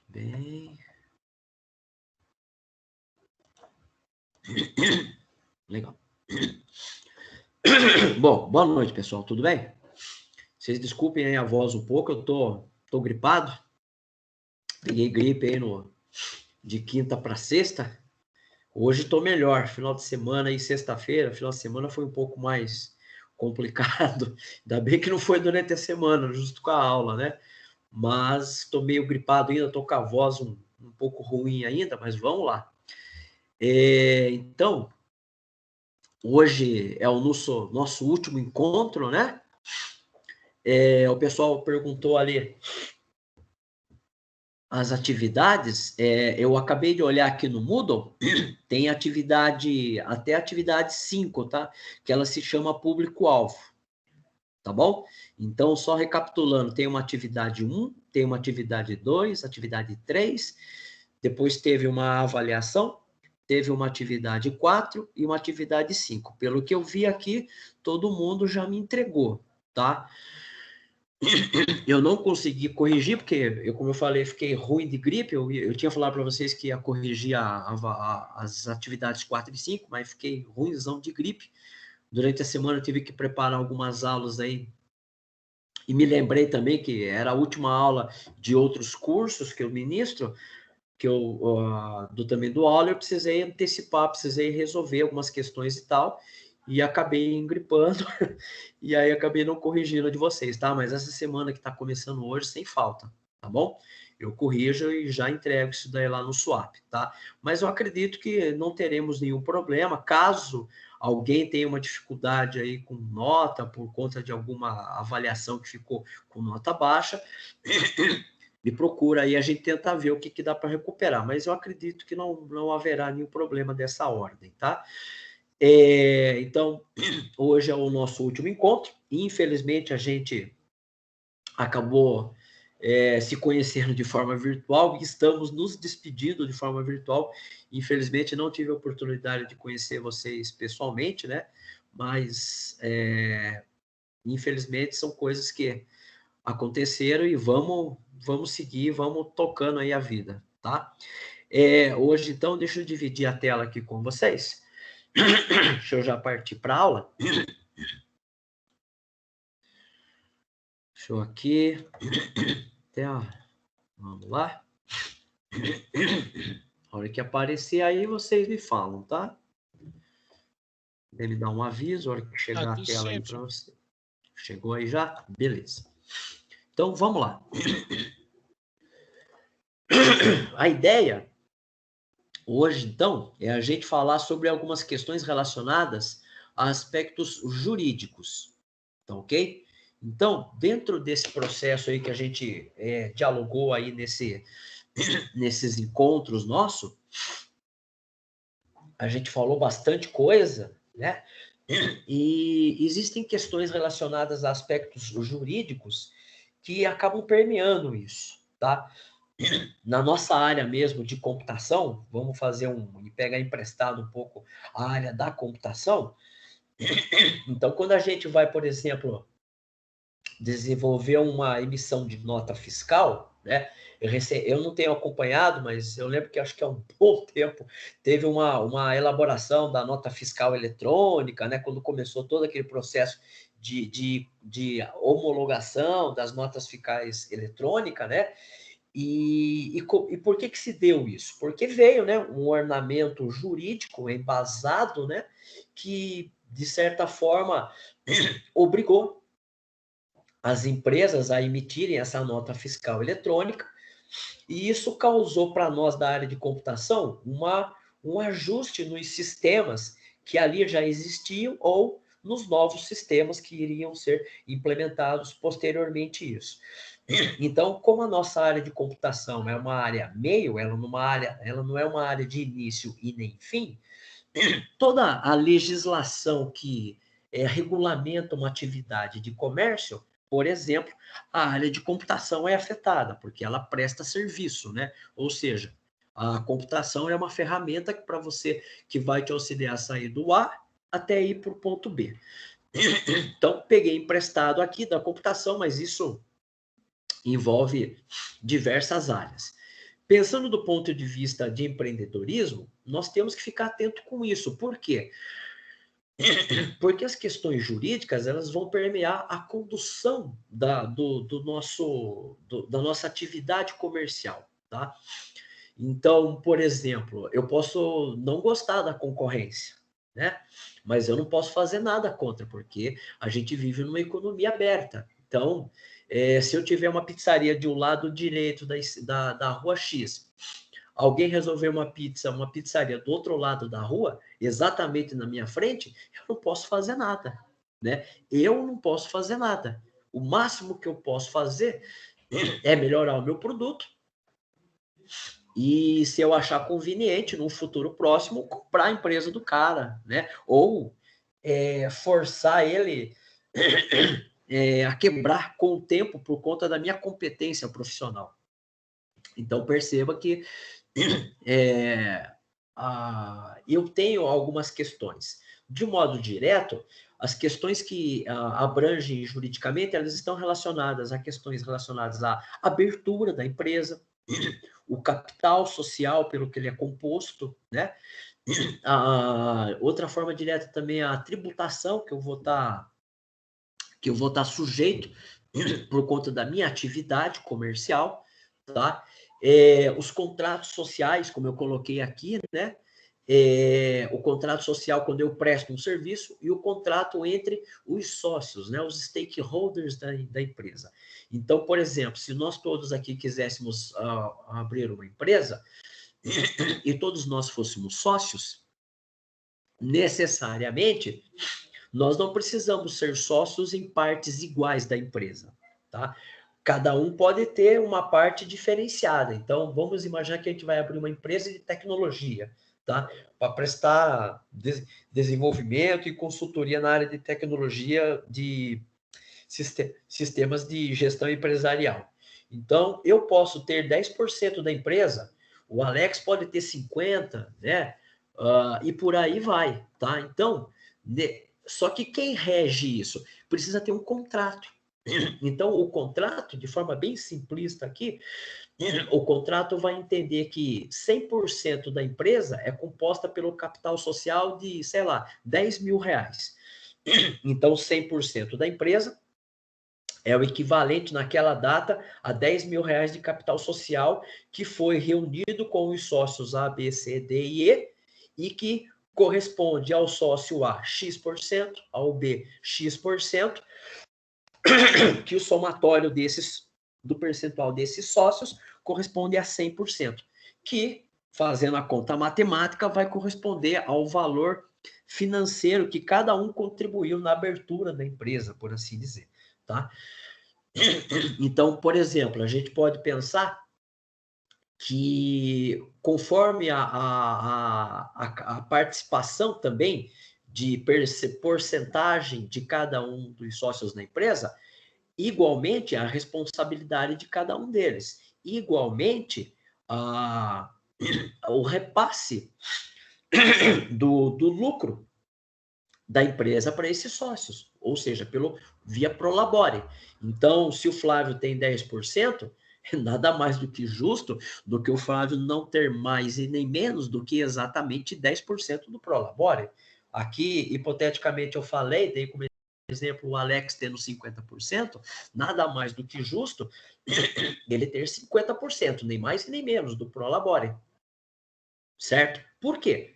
Bem. Legal. Bom, boa noite, pessoal. Tudo bem? Vocês desculpem aí a voz um pouco, eu tô gripado. Peguei gripe aí de quinta para sexta. Hoje estou melhor. Final de semana e sexta-feira, final de semana foi um pouco mais complicado. Ainda bem que não foi durante a semana, justo com a aula, né? Mas estou meio gripado ainda, estou com a voz um pouco ruim ainda, mas vamos lá. Então, hoje é o nosso último encontro, né? O pessoal perguntou ali as atividades. Eu acabei de olhar aqui no Moodle, tem atividade, até atividade 5, tá? Que ela se chama público-alvo, tá bom? Então, só recapitulando, tem uma atividade 1, tem uma atividade 2, atividade 3, depois teve uma avaliação, teve uma atividade 4 e uma atividade 5. Pelo que eu vi aqui, todo mundo já me entregou, tá? Eu não consegui corrigir, porque, como eu falei, fiquei ruim de gripe. Eu tinha falado para vocês que ia corrigir as atividades 4 e 5, mas fiquei ruimzão de gripe. Durante a semana eu tive que preparar algumas aulas aí. E me lembrei também que era a última aula de outros cursos que eu ministro, que eu também do aula, eu precisei antecipar, precisei resolver algumas questões e tal, e acabei engripando, e aí acabei não corrigindo de vocês, tá? Mas essa semana que está começando hoje, sem falta, tá bom? Eu corrijo e já entrego isso daí lá no Swap, tá? Mas eu acredito que não teremos nenhum problema, caso alguém tenha uma dificuldade aí com nota, por conta de alguma avaliação que ficou com nota baixa, me procura aí, a gente tenta ver o que dá para recuperar, mas eu acredito que não haverá nenhum problema dessa ordem, tá? Então, hoje é o nosso último encontro, infelizmente a gente acabou se conhecendo de forma virtual e estamos nos despedindo de forma virtual. Infelizmente não tive a oportunidade de conhecer vocês pessoalmente, né? Mas, infelizmente, são coisas que aconteceram e vamos seguir, vamos tocando aí a vida, tá? Hoje, então, deixa eu dividir a tela aqui com vocês. Deixa eu já partir para a aula. Deixa eu aqui. Vamos lá. A hora que aparecer aí, vocês me falam, tá? Ele dá um aviso, a hora que chegar a tela aí para você. Chegou aí já? Beleza. Então, vamos lá. A ideia hoje, então, é a gente falar sobre algumas questões relacionadas a aspectos jurídicos, tá ok? Então, dentro desse processo aí que a gente dialogou aí nesses encontros nossos, a gente falou bastante coisa, né? E existem questões relacionadas a aspectos jurídicos que acabam permeando isso, tá? Na nossa área mesmo de computação, vamos fazer e pegar emprestado um pouco a área da computação. Então, quando a gente vai, por exemplo, desenvolver uma emissão de nota fiscal, né? Eu não tenho acompanhado, mas eu lembro que acho que há um bom tempo teve uma elaboração da nota fiscal eletrônica, né? Quando começou todo aquele processo de homologação das notas fiscais eletrônicas, né? E por que se deu isso? Porque veio, né, um ornamento jurídico embasado, né, que, de certa forma, obrigou as empresas a emitirem essa nota fiscal eletrônica, e isso causou para nós da área de computação um ajuste nos sistemas que ali já existiam ou nos novos sistemas que iriam ser implementados posteriormente isso. Então, como a nossa área de computação é uma área meio, ela não é uma área de início e nem fim, toda a legislação que regulamenta uma atividade de comércio, por exemplo, a área de computação é afetada, porque ela presta serviço, né? Ou seja, a computação é uma ferramenta para você que vai te auxiliar a sair do A até ir para o ponto B. Então, peguei emprestado aqui da computação, mas isso envolve diversas áreas. Pensando do ponto de vista de empreendedorismo, nós temos que ficar atento com isso. Por quê? Porque as questões jurídicas elas vão permear a condução da nossa atividade comercial, tá? Então, por exemplo, eu posso não gostar da concorrência, né? Mas eu não posso fazer nada contra, porque a gente vive numa economia aberta. Então, se eu tiver uma pizzaria de um lado direito da rua X, alguém resolver uma pizzaria do outro lado da rua, exatamente na minha frente, eu não posso fazer nada, né? Eu não posso fazer nada. O máximo que eu posso fazer é melhorar o meu produto e, se eu achar conveniente, no futuro próximo, comprar a empresa do cara, né? Ou forçar ele a quebrar com o tempo por conta da minha competência profissional. Então, perceba que eu tenho algumas questões. De modo direto, as questões que abrangem juridicamente, elas estão relacionadas a questões relacionadas à abertura da empresa, o capital social pelo que ele é composto, né? Outra forma direta também é a tributação que eu vou estar sujeito por conta da minha atividade comercial, tá? Os contratos sociais, como eu coloquei aqui, né? O contrato social quando eu presto um serviço e o contrato entre os sócios, né? Os stakeholders da empresa. Então, por exemplo, se nós todos aqui quiséssemos abrir uma empresa e todos nós fôssemos sócios, necessariamente nós não precisamos ser sócios em partes iguais da empresa, tá? Cada um pode ter uma parte diferenciada. Então, vamos imaginar que a gente vai abrir uma empresa de tecnologia, tá? Para prestar desenvolvimento e consultoria na área de tecnologia de sistemas de gestão empresarial. Então, eu posso ter 10% da empresa, o Alex pode ter 50%, né? E por aí vai, tá? Então, só que quem rege isso? Precisa ter um contrato. Então, o contrato, de forma bem simplista aqui, o contrato vai entender que 100% da empresa é composta pelo capital social de, sei lá, 10 mil reais. Então, 100% da empresa é o equivalente naquela data a 10 mil reais de capital social que foi reunido com os sócios A, B, C, D e E e que corresponde ao sócio A X%, ao B X%, que o somatório do percentual desses sócios corresponde a 100%, que, fazendo a conta matemática, vai corresponder ao valor financeiro que cada um contribuiu na abertura da empresa, por assim dizer, tá? Então, por exemplo, a gente pode pensar que, conforme a participação também de porcentagem de cada um dos sócios na empresa, igualmente a responsabilidade de cada um deles. Igualmente, o repasse do lucro da empresa para esses sócios, ou seja, via Prolabore. Então, se o Flávio tem 10%, é nada mais do que justo do que o Flávio não ter mais e nem menos do que exatamente 10% do Prolabore. Aqui, hipoteticamente, eu falei, dei como exemplo o Alex tendo 50%, nada mais do que justo ele ter 50%, nem mais e nem menos do Prolabore. Certo? Por quê?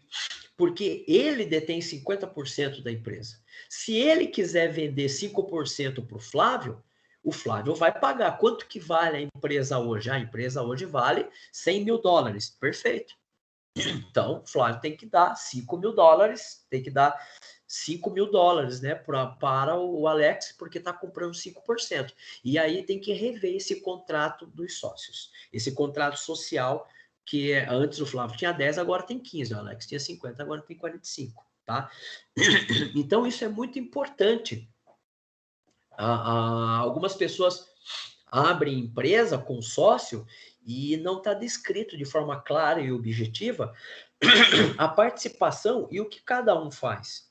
Porque ele detém 50% da empresa. Se ele quiser vender 5% para o Flávio vai pagar. Quanto que vale a empresa hoje? A empresa hoje vale 100 mil dólares. Perfeito. Então, o Flávio tem que dar 5 mil dólares, tem que dar 5 mil dólares, né, para o Alex, porque está comprando 5%. E aí tem que rever esse contrato dos sócios. Esse contrato social que antes o Flávio tinha 10, agora tem 15, o Alex tinha 50, agora tem 45, tá? Então, isso é muito importante. Algumas pessoas abrem empresa com sócio e não está descrito de forma clara e objetiva a participação e o que cada um faz.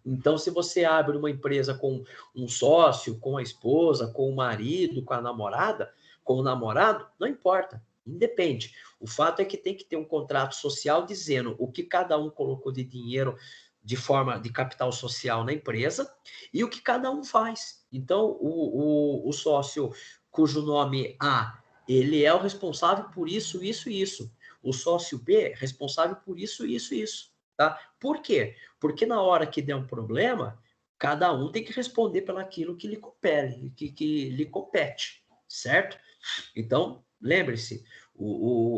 Então, se você abre uma empresa com um sócio, com a esposa, com o marido, com a namorada, com o namorado, não importa, independe. O fato é que tem que ter um contrato social dizendo o que cada um colocou de dinheiro de forma de capital social na empresa e o que cada um faz. Então, o sócio cujo nome A, ele é o responsável por isso, isso e isso. O sócio B, responsável por isso, isso e isso. Tá? Por quê? Porque na hora que der um problema, cada um tem que responder pelaquilo que lhe compete, que lhe compete, certo? Então, lembre-se,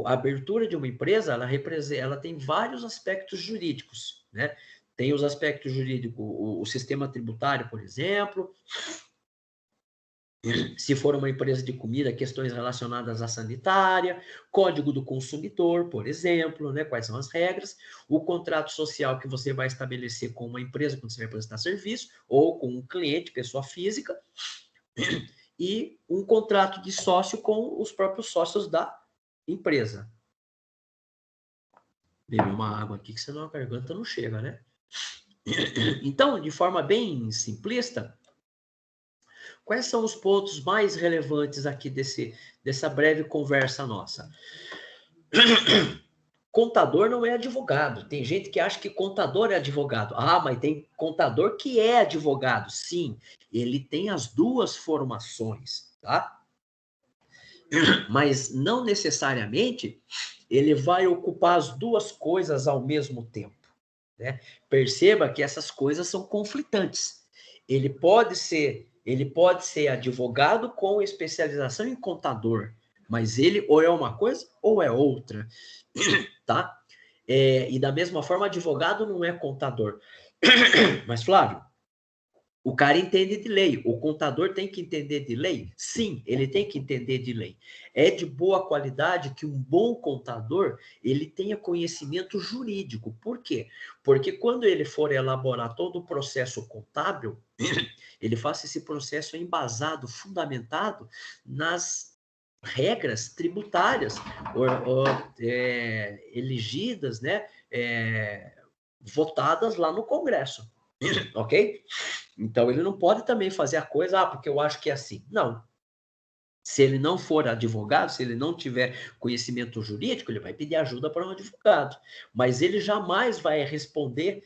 a abertura de uma empresa, ela tem vários aspectos jurídicos, né? Tem os aspectos jurídicos, o sistema tributário, por exemplo, se for uma empresa de comida, questões relacionadas à sanitária, código do consumidor, por exemplo, né? Quais são as regras, o contrato social que você vai estabelecer com uma empresa quando você vai prestar serviço, ou com um cliente, pessoa física, e um contrato de sócio com os próprios sócios da empresa. Bebi uma água aqui, que senão a garganta não chega, né? Então, de forma bem simplista, quais são os pontos mais relevantes aqui dessa breve conversa nossa? Contador não é advogado. Tem gente que acha que contador é advogado. Ah, mas tem contador que é advogado. Sim, ele tem as duas formações, tá? Mas não necessariamente ele vai ocupar as duas coisas ao mesmo tempo, né? Perceba que essas coisas são conflitantes. Ele pode ser advogado com especialização em contador, mas ele ou é uma coisa ou é outra, tá? E da mesma forma, advogado não é contador. Mas, Flávio, o cara entende de lei. O contador tem que entender de lei? Sim, ele tem que entender de lei. É de boa qualidade que um bom contador ele tenha conhecimento jurídico. Por quê? Porque quando ele for elaborar todo o processo contábil, ele faça esse processo embasado, fundamentado nas regras tributárias elegidas, né, votadas lá no Congresso. Ok? Então, ele não pode também fazer a coisa, porque eu acho que é assim. Não. Se ele não for advogado, se ele não tiver conhecimento jurídico, ele vai pedir ajuda para um advogado. Mas ele jamais vai responder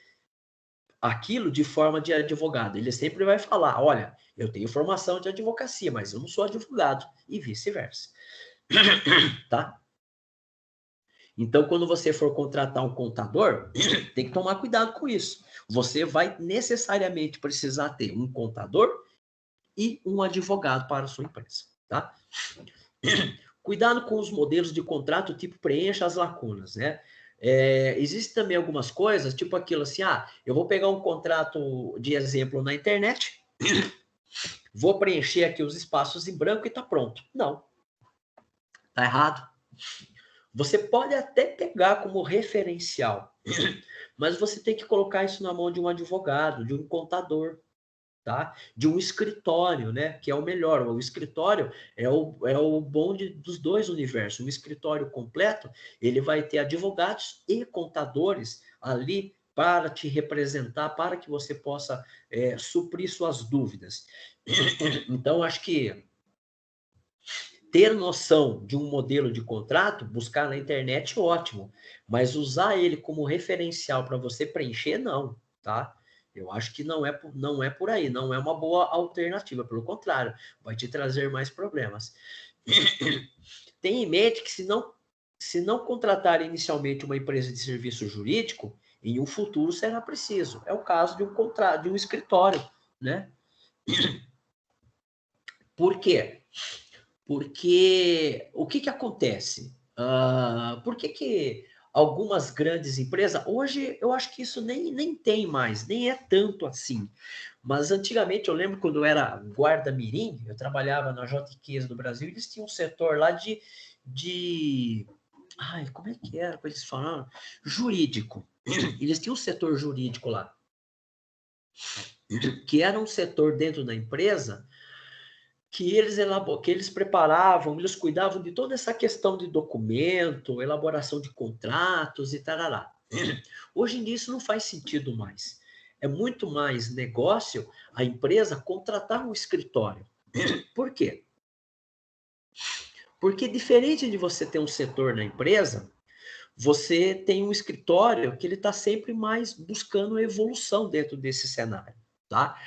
aquilo de forma de advogado. Ele sempre vai falar: olha, eu tenho formação de advocacia, mas eu não sou advogado, e vice-versa. Tá? Então, quando você for contratar um contador, tem que tomar cuidado com isso. Você vai necessariamente precisar ter um contador e um advogado para a sua empresa, tá? Cuidado com os modelos de contrato, tipo preencha as lacunas, né? Existem também algumas coisas, tipo aquilo assim, eu vou pegar um contrato de exemplo na internet, vou preencher aqui os espaços em branco e tá pronto. Não. Tá errado. Você pode até pegar como referencial, mas você tem que colocar isso na mão de um advogado, de um contador, tá? De um escritório, né? Que é o melhor. O escritório é o bom dos dois universos. Um escritório completo, ele vai ter advogados e contadores ali para te representar, para que você possa suprir suas dúvidas. Então, acho que ter noção de um modelo de contrato, buscar na internet, ótimo. Mas usar ele como referencial para você preencher, não, tá? Eu acho que não é por aí, não é uma boa alternativa. Pelo contrário, vai te trazer mais problemas. Tenha em mente que se não contratar inicialmente uma empresa de serviço jurídico, em um futuro será preciso. É o caso de um contrato, de um escritório, né? Por quê? Porque o que acontece? Por que algumas grandes empresas, hoje eu acho que isso nem tem mais, nem é tanto assim. Mas antigamente, eu lembro quando eu era guarda-mirim, eu trabalhava na JQs do Brasil, eles tinham um setor lá ai, como é que era que eles falaram? Jurídico. Eles tinham um setor jurídico lá, que era um setor dentro da empresa que eles preparavam, eles cuidavam de toda essa questão de documento, elaboração de contratos e tarará. Hoje em dia isso não faz sentido mais. é muito mais negócio a empresa contratar um escritório. Por quê? Porque diferente de você ter um setor na empresa, você tem um escritório que ele está sempre mais buscando evolução dentro desse cenário, tá?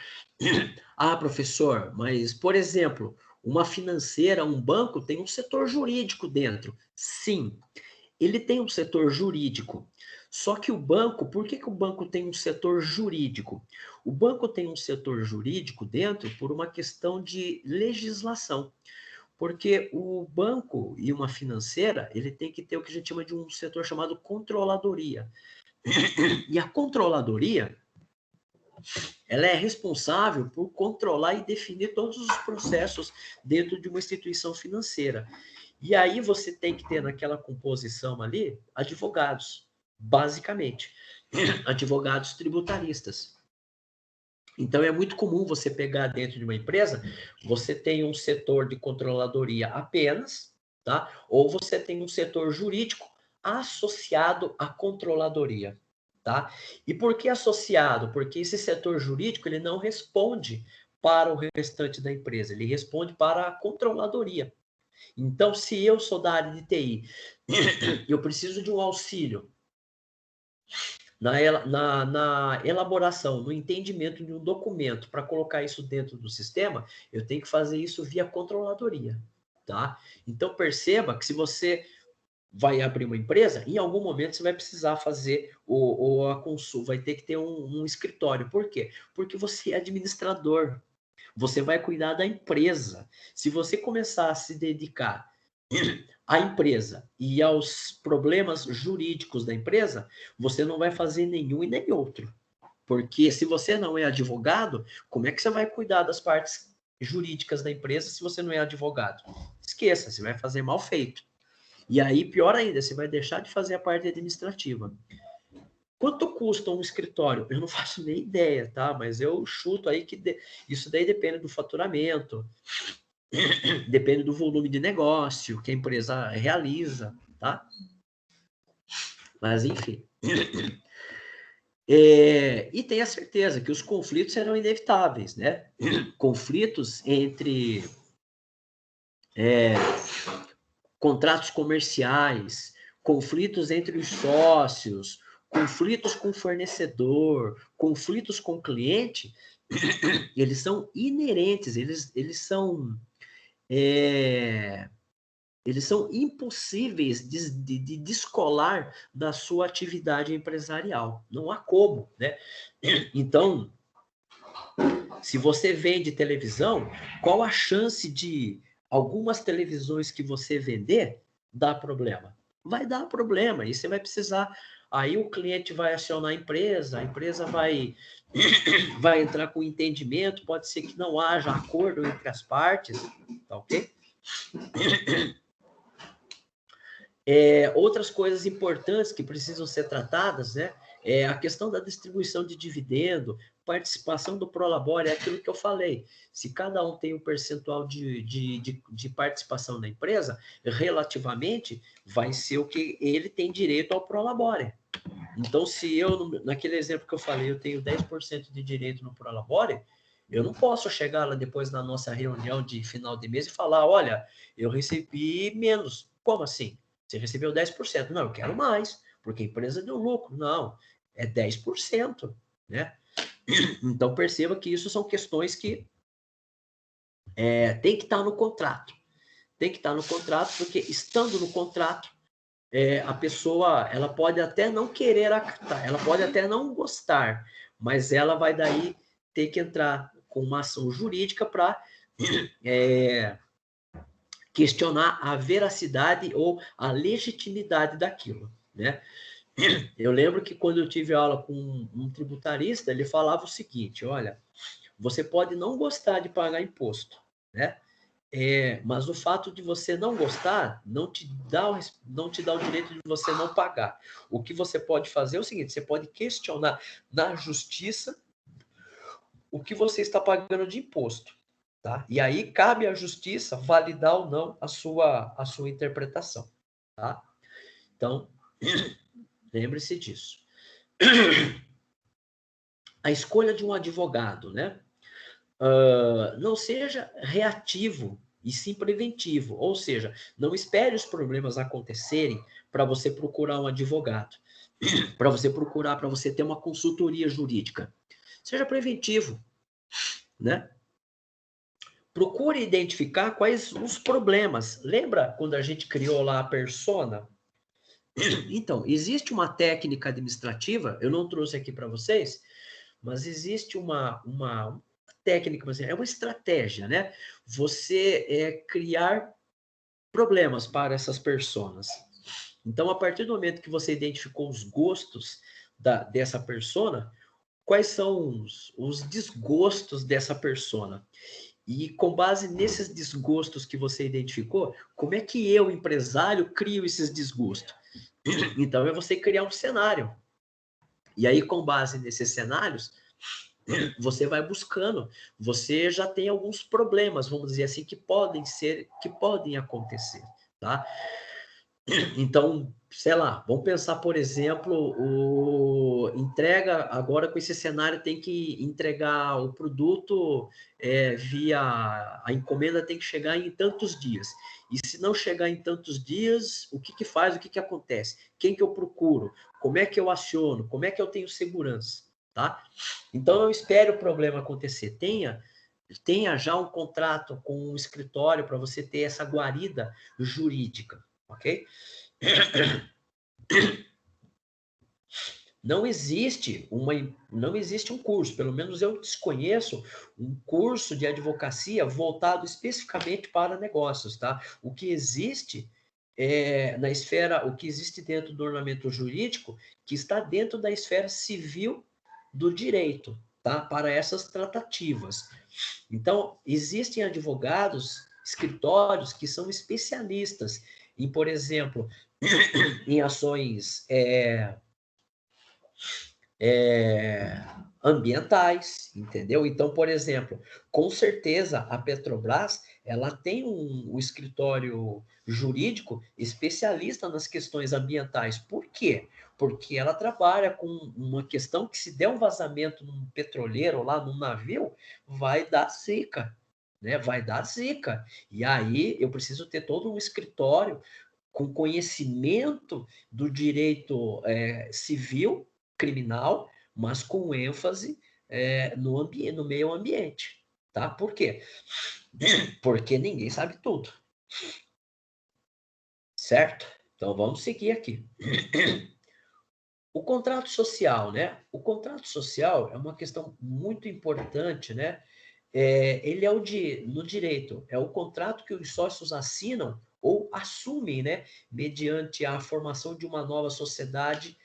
Ah, professor, mas, por exemplo, uma financeira, um banco tem um setor jurídico dentro. Sim, ele tem um setor jurídico. Só que o banco, por que o banco tem um setor jurídico? O banco tem um setor jurídico dentro por uma questão de legislação. Porque o banco e uma financeira, ele tem que ter o que a gente chama de um setor chamado controladoria. E a controladoria, ela é responsável por controlar e definir todos os processos dentro de uma instituição financeira. E aí você tem que ter naquela composição ali advogados, basicamente, advogados tributaristas. Então é muito comum você pegar dentro de uma empresa, você tem um setor de controladoria apenas, tá? Ou você tem um setor jurídico associado à controladoria, tá? E por que associado? Porque esse setor jurídico ele não responde para o restante da empresa, ele responde para a controladoria. Então, se eu sou da área de TI, eu preciso de um auxílio na elaboração, no entendimento de um documento para colocar isso dentro do sistema, eu tenho que fazer isso via controladoria, tá? Então, perceba que se você vai abrir uma empresa, em algum momento você vai precisar fazer a consulta, vai ter que ter um escritório. Por quê? Porque você é administrador, você vai cuidar da empresa. Se você começar a se dedicar à empresa e aos problemas jurídicos da empresa, você não vai fazer nenhum e nem outro. Porque se você não é advogado, como é que você vai cuidar das partes jurídicas da empresa se você não é advogado? Esqueça, você vai fazer mal feito. E aí, pior ainda, você vai deixar de fazer a parte administrativa. Quanto custa um escritório? Eu não faço nem ideia, tá? Mas eu chuto aí que isso daí depende do faturamento, depende do volume de negócio que a empresa realiza, tá? Mas, enfim. E tenha certeza que os conflitos serão inevitáveis, né? Conflitos entre contratos comerciais, conflitos entre os sócios, conflitos com fornecedor, conflitos com cliente, eles são inerentes, eles são impossíveis de descolar da sua atividade empresarial. Não há como, né? Então, se você vende televisão, qual a chance de algumas televisões que você vender dar problema? Vai dar problema, e você vai precisar. Aí o cliente vai acionar a empresa vai entrar com entendimento, pode ser que não haja acordo entre as partes, tá ok? Outras coisas importantes que precisam ser tratadas, né? A questão da distribuição de dividendo, participação do Prolabore, é aquilo que eu falei. Se cada um tem um percentual de participação na empresa, relativamente, vai ser o que ele tem direito ao Prolabore. Então, se eu, naquele exemplo que eu falei, eu tenho 10% de direito no Prolabore, eu não posso chegar lá depois na nossa reunião de final de mês e falar, olha, eu recebi menos. Como assim? Você recebeu 10%. Não, eu quero mais, porque a empresa deu lucro. Não, é 10%, né? Então, perceba que isso são questões que tem que estar no contrato. Tem que estar no contrato, porque estando no contrato, a pessoa, ela pode até não querer acatar, ela pode até não gostar, mas ela vai daí ter que entrar com uma ação jurídica para questionar a veracidade ou a legitimidade daquilo, né? Eu lembro que quando eu tive aula com um tributarista, ele falava o seguinte, olha, você pode não gostar de pagar imposto, né? Mas o fato de você não gostar não te dá o direito de você não pagar. O que você pode fazer é o seguinte, você pode questionar na justiça o que você está pagando de imposto. Tá? E aí cabe à justiça validar ou não a sua interpretação. Tá? Então, lembre-se disso. a escolha de um advogado, né? Não seja reativo e sim preventivo, ou seja, não espere os problemas acontecerem para você procurar um advogado, para você ter uma consultoria jurídica. Seja preventivo, né? Procure identificar quais os problemas. Lembra quando a gente criou lá a persona? Então, existe uma técnica administrativa, eu não trouxe aqui para vocês, mas existe uma técnica, é uma estratégia, né? Você criar problemas para essas personas. Então, a partir do momento que você identificou os gostos dessa persona, quais são os desgostos dessa persona? E com base nesses desgostos que você identificou, como é que eu, empresário, crio esses desgostos? Então, é você criar um cenário. E aí, com base nesses cenários, você vai buscando. Você já tem alguns problemas, vamos dizer assim, que podem acontecer, tá? Então, sei lá, vamos pensar, por exemplo, entrega, agora com esse cenário tem que entregar o produto via, a encomenda tem que chegar em tantos dias. E se não chegar em tantos dias, o que faz, o que acontece? Quem que eu procuro? Como é que eu aciono? Como é que eu tenho segurança? Tá? Então, eu espero o problema acontecer. Tenha já um contrato com um escritório para você ter essa guarida jurídica, ok? Não existe um curso, pelo menos eu desconheço um curso de advocacia voltado especificamente para negócios, tá? O que existe na esfera, o que existe dentro do ordenamento jurídico, que está dentro da esfera civil do direito, tá? Para essas tratativas. Então, existem advogados, escritórios que são especialistas em, por exemplo, em ações ambientais, entendeu? Então, por exemplo, com certeza a Petrobras ela tem um escritório jurídico especialista nas questões ambientais. Por quê? Porque ela trabalha com uma questão que se der um vazamento num petroleiro lá num navio, vai dar zica, né? Vai dar zica. E aí eu preciso ter todo um escritório com conhecimento do direito civil, criminal, mas com ênfase no meio ambiente. Tá? Por quê? Porque ninguém sabe tudo. Certo? Então vamos seguir aqui. O contrato social, né? O contrato social é uma questão muito importante, né? Ele é no direito, é o contrato que os sócios assinam ou assumem, né? Mediante a formação de uma nova sociedade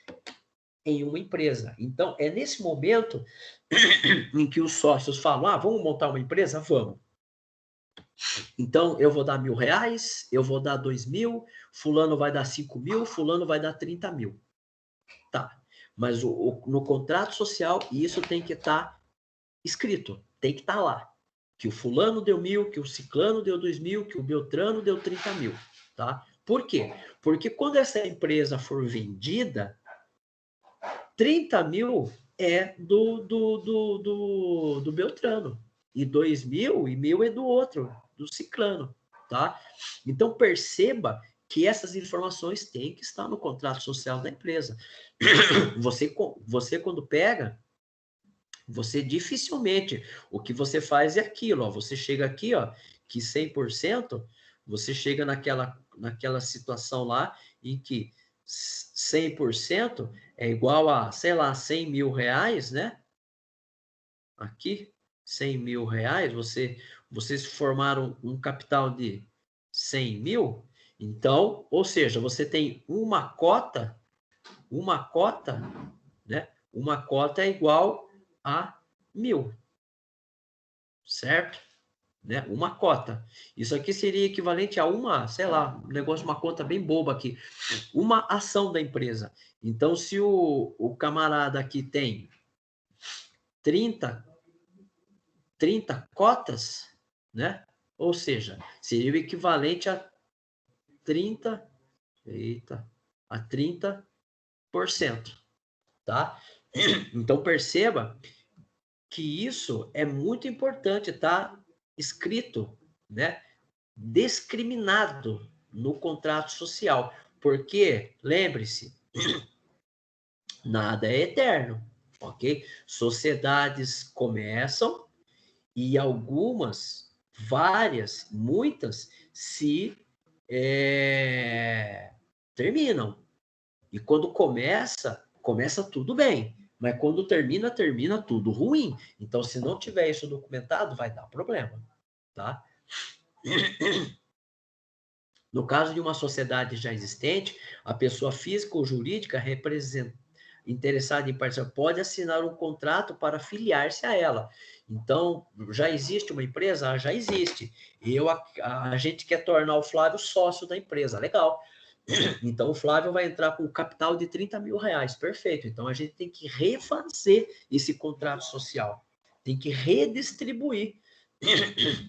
em uma empresa. Então, é nesse momento em que os sócios falam, vamos montar uma empresa? Vamos. Então, eu vou dar R$1.000, eu vou dar 2.000, fulano vai dar 5.000, fulano vai dar 30.000. Tá. Mas no contrato social, isso tem que estar escrito, tem que estar lá. Que o fulano deu 1.000, que o ciclano deu 2.000, que o beltrano deu 30.000. Tá? Por quê? Porque quando essa empresa for vendida, 30.000 é do Beltrano. E 2.000 e 1.000 é do outro, do Ciclano. Tá? Então, perceba que essas informações têm que estar no contrato social da empresa. Você quando pega, você dificilmente, o que você faz é aquilo, você chega aqui, que 100%, você chega naquela situação lá em que 100% é igual a, sei lá, R$100.000, né? Aqui, R$100.000, vocês formaram um capital de 100.000, então, ou seja, você tem uma cota, né? Uma cota é igual a 1.000, certo? Né? Uma cota. Isso aqui seria equivalente a uma, sei lá, um negócio, uma conta bem boba aqui. Uma ação da empresa. Então, se o camarada aqui tem 30 cotas, né? Ou seja, seria o equivalente a 30, a 30%, tá? Então, perceba que isso é muito importante, tá escrito, né? Discriminado no contrato social. Porque, lembre-se, nada é eterno, ok? Sociedades começam e algumas, várias, muitas, se terminam. E quando começa, começa tudo bem. Mas quando termina, termina tudo ruim. Então, se não tiver isso documentado, vai dar problema, tá? No caso de uma sociedade já existente, a pessoa física ou jurídica interessada em participar pode assinar um contrato para filiar-se a ela. Então, já existe uma empresa? Ah, já existe. A gente quer tornar o Flávio sócio da empresa. Legal. Então, o Flávio vai entrar com o capital de 30 mil reais. Perfeito. Então, a gente tem que refazer esse contrato social. Tem que redistribuir,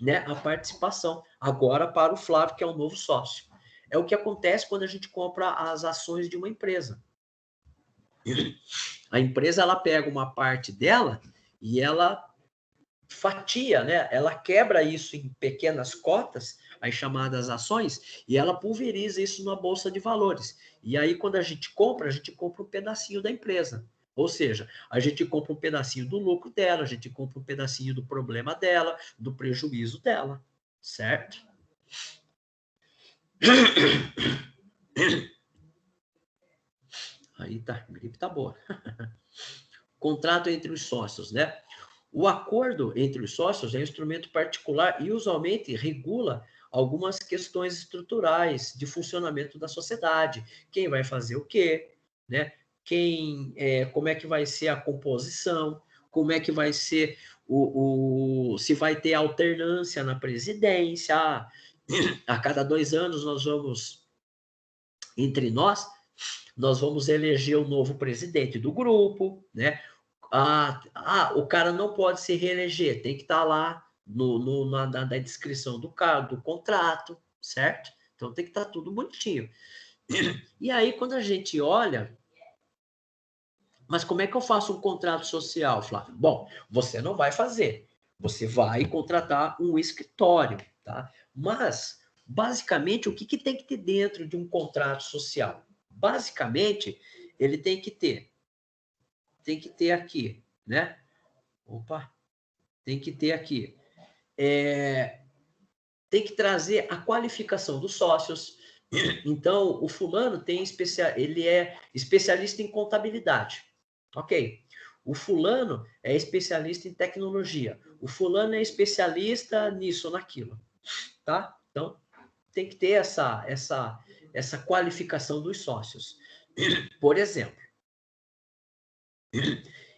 né, a participação agora para o Flávio, que é o novo sócio. É o que acontece quando a gente compra as ações de uma empresa. A empresa, ela pega uma parte dela e ela fatia, né? Ela quebra isso em pequenas cotas, as chamadas ações, e ela pulveriza isso na bolsa de valores. E aí, quando a gente compra um pedacinho da empresa. Ou seja, a gente compra um pedacinho do lucro dela, a gente compra um pedacinho do problema dela, do prejuízo dela, certo? Aí tá, a gripe tá boa. Contrato entre os sócios, né? O acordo entre os sócios é um instrumento particular e usualmente regula algumas questões estruturais de funcionamento da sociedade. Quem vai fazer o quê, né? Como é que vai ser a composição, como é que vai ser se vai ter alternância na presidência. A cada 2 anos entre nós vamos eleger o novo presidente do grupo, né? O cara não pode se reeleger, tem que estar lá na descrição do contrato, certo? Então tem que estar tudo bonitinho. E aí, quando a gente olha, mas como é que eu faço um contrato social, Flávio? Bom, você não vai fazer, você vai contratar um escritório, tá? Mas, basicamente, o que tem que ter dentro de um contrato social? Basicamente, ele tem que ter aqui, né? Opa, tem que ter aqui. Tem que trazer a qualificação dos sócios. Então, o fulano ele é especialista em contabilidade. Ok. O fulano é especialista em tecnologia. O fulano é especialista nisso ou naquilo. Tá? Então, tem que ter essa qualificação dos sócios. Por exemplo,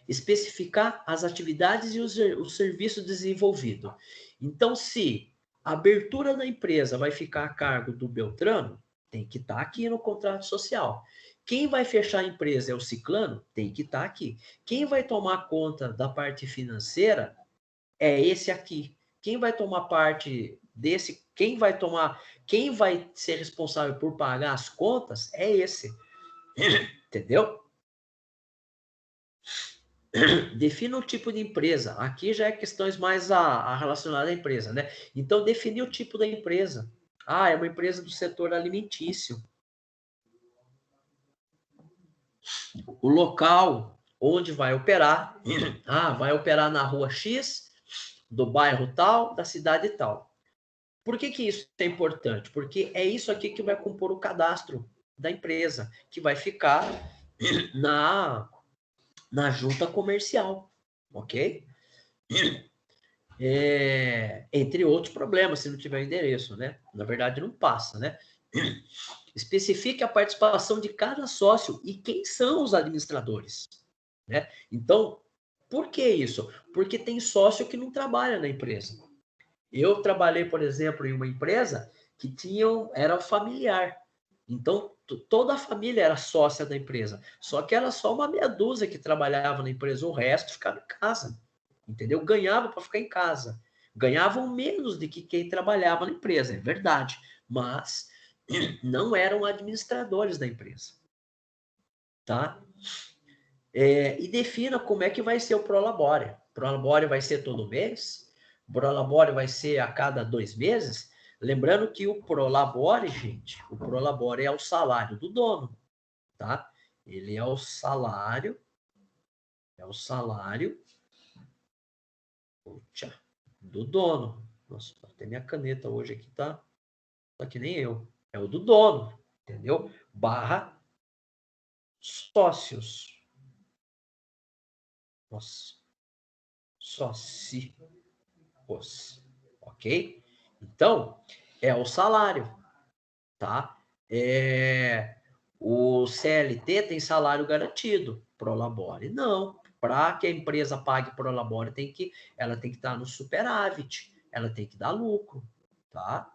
especificar as atividades e o serviço desenvolvido. Então, se a abertura da empresa vai ficar a cargo do Beltrano, tem que estar aqui no contrato social. Quem vai fechar a empresa é o Ciclano, tem que estar aqui. Quem vai tomar conta da parte financeira é esse aqui. Quem vai tomar parte desse, quem vai ser responsável por pagar as contas é esse. Entendeu? Defina o tipo de empresa. Aqui já é questões mais relacionadas à empresa, né? Então, definir o tipo da empresa. Ah, é uma empresa do setor alimentício. O local onde vai operar. Ah, vai operar na rua X, do bairro tal, da cidade tal. Por que isso é importante? Porque é isso aqui que vai compor o cadastro da empresa, que vai ficar na junta comercial, ok? Entre outros problemas, se não tiver endereço, né? Na verdade, não passa, né? Especifique a participação de cada sócio e quem são os administradores, né? Então, por que isso? Porque tem sócio que não trabalha na empresa. Eu trabalhei, por exemplo, em uma empresa que era familiar. Então, toda a família era sócia da empresa. Só que era só uma meia dúzia que trabalhava na empresa, o resto ficava em casa. Entendeu? Ganhava para ficar em casa. Ganhavam menos do que quem trabalhava na empresa, é verdade. Mas não eram administradores da empresa. Tá? E defina como é que vai ser o Prolabore. Prolabore vai ser todo mês? Prolabore vai ser a cada 2 meses? Lembrando que o Prolabore, gente, o Prolabore é o salário do dono, tá? Ele é o salário do dono. Nossa, até minha caneta hoje aqui tá que nem eu. É o do dono, entendeu? Barra sócios. Nossa. Sócios. Ok? Então, é o salário, tá? O CLT tem salário garantido. Prolabore, não. Para que a empresa pague Prolabore, ela tem que estar no superávit. Ela tem que dar lucro, tá?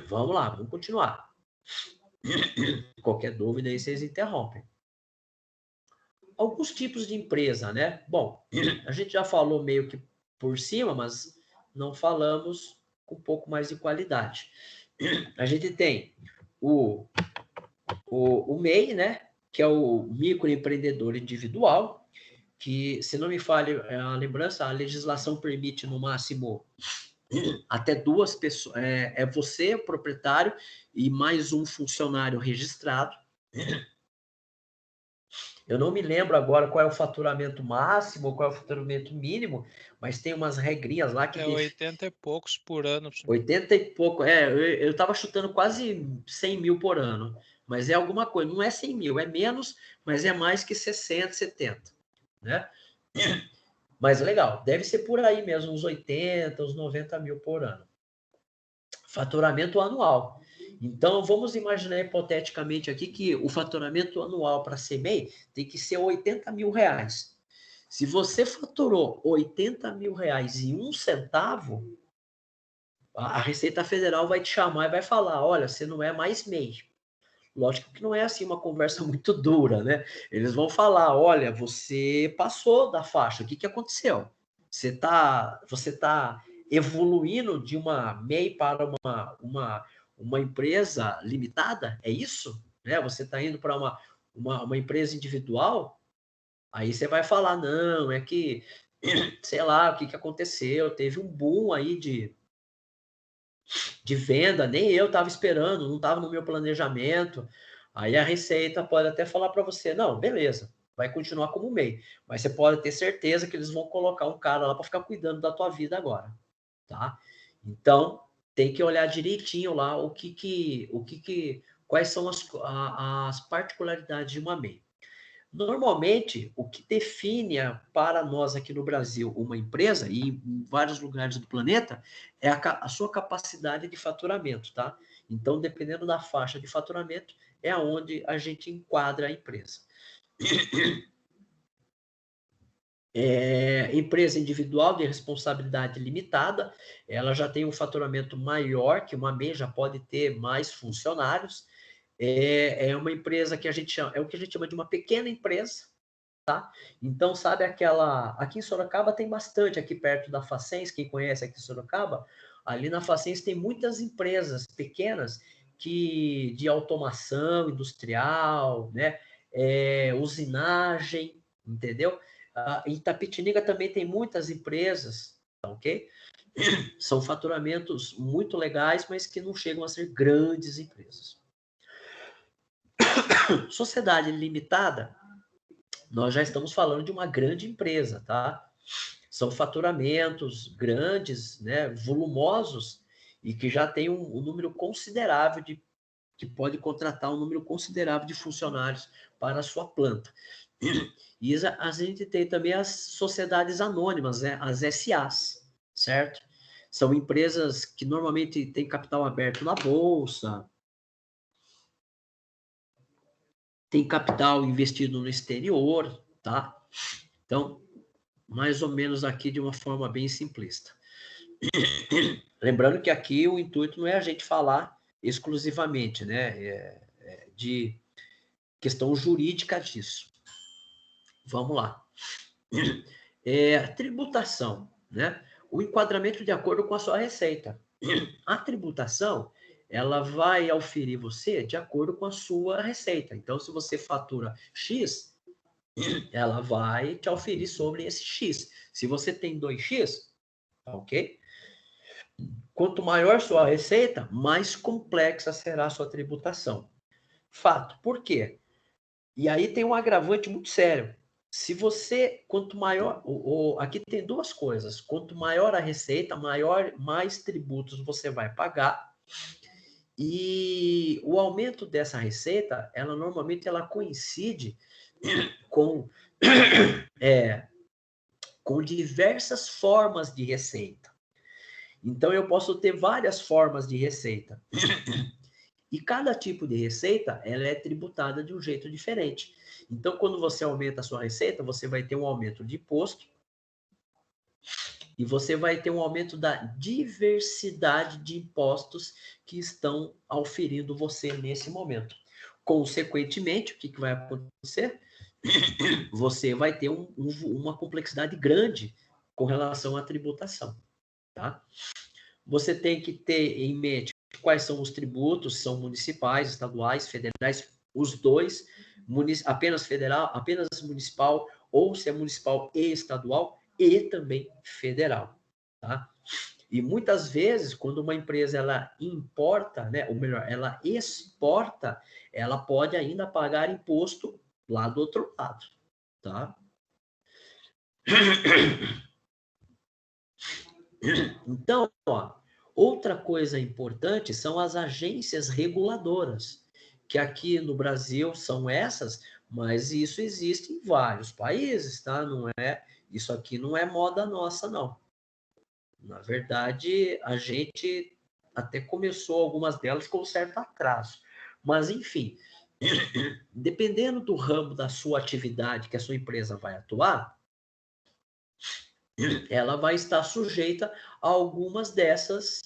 Vamos lá, vamos continuar. Qualquer dúvida aí, vocês interrompem. Alguns tipos de empresa, né? Bom, a gente já falou meio que por cima, mas não falamos com um pouco mais de qualidade. A gente tem o MEI, né? Que é o microempreendedor individual, que, se não me falha a lembrança, a legislação permite no máximo até 2 pessoas. É você, o proprietário, e mais um funcionário registrado. Eu não me lembro agora qual é o faturamento máximo, qual é o faturamento mínimo, mas tem umas regrinhas lá que... 80 e poucos por ano. 80 e pouco, eu estava chutando quase 100 mil por ano, mas é alguma coisa, não é 100 mil, é menos, mas é mais que 60, 70, né? Mas legal, deve ser por aí mesmo, uns 80, uns 90 mil por ano. Faturamento anual. Então, vamos imaginar hipoteticamente aqui que o faturamento anual para a MEI tem que ser 80 mil reais. Se você faturou 80 mil reais e 1 centavo, a Receita Federal vai te chamar e vai falar, olha, você não é mais MEI. Lógico que não é assim uma conversa muito dura, né? Eles vão falar, olha, você passou da faixa, o que aconteceu? Você tá evoluindo de uma MEI para uma empresa limitada? É isso? Né? Você está indo para uma empresa individual? Aí você vai falar, não, é que, sei lá, o que aconteceu? Teve um boom aí de venda, nem eu estava esperando, não estava no meu planejamento. Aí a Receita pode até falar para você, não, beleza, vai continuar como MEI, mas você pode ter certeza que eles vão colocar um cara lá para ficar cuidando da tua vida agora, tá? Então, tem que olhar direitinho lá quais são as particularidades de uma MEI. Normalmente, o que define para nós aqui no Brasil uma empresa, e em vários lugares do planeta, é a sua capacidade de faturamento, tá? Então, dependendo da faixa de faturamento, é onde a gente enquadra a empresa. Empresa individual de responsabilidade limitada, ela já tem um faturamento maior que uma MEI, já pode ter mais funcionários. É uma empresa que a gente chama, é o que a gente chama de uma pequena empresa, tá? Então, sabe aquela... Aqui em Sorocaba tem bastante, aqui perto da Facens, quem conhece aqui em Sorocaba, ali na Facens tem muitas empresas pequenas de automação industrial, né? Usinagem, entendeu? Em Itapetininga também tem muitas empresas, tá ok? São faturamentos muito legais, mas que não chegam a ser grandes empresas. Sociedade limitada, nós já estamos falando de uma grande empresa, tá? São faturamentos grandes, né, volumosos, e que já tem um número considerável que pode contratar um número considerável de funcionários para a sua planta. E a gente tem também as sociedades anônimas, né, as SAs, certo? São empresas que normalmente têm capital aberto na bolsa, tem capital investido no exterior, tá? Então, mais ou menos aqui de uma forma bem simplista. Lembrando que aqui o intuito não é a gente falar exclusivamente, né, de questão jurídica disso. Vamos lá. Tributação, né? O enquadramento de acordo com a sua receita. A tributação, ela vai auferir você de acordo com a sua receita. Então, se você fatura X, ela vai te oferir sobre esse X. Se você tem 2X, ok? Quanto maior sua receita, mais complexa será a sua tributação. Fato. Por quê? E aí tem um agravante muito sério. Se você, quanto maior, aqui tem duas coisas. Quanto maior a receita, mais tributos você vai pagar. E o aumento dessa receita, ela normalmente ela coincide com, com diversas formas de receita. Então eu posso ter várias formas de receita. E cada tipo de receita, ela é tributada de um jeito diferente. Então, quando você aumenta a sua receita, você vai ter um aumento de imposto e você vai ter um aumento da diversidade de impostos que estão auferindo você nesse momento. Consequentemente, o que vai acontecer? Você vai ter uma complexidade grande com relação à tributação, tá? Você tem que ter em mente quais são os tributos, são municipais, estaduais, federais, os dois, apenas federal, apenas municipal, ou se é municipal e estadual, e também federal, tá? E muitas vezes, quando uma empresa ela importa, né, ou melhor, ela exporta, ela pode ainda pagar imposto lá do outro lado, tá? Então, ó, outra coisa importante são as agências reguladoras, que aqui no Brasil são essas, mas isso existe em vários países, tá? Não é, isso aqui não é moda nossa, não. Na verdade, a gente até começou algumas delas com certo atraso. Mas, enfim, dependendo do ramo da sua atividade que a sua empresa vai atuar, ela vai estar sujeita a algumas dessas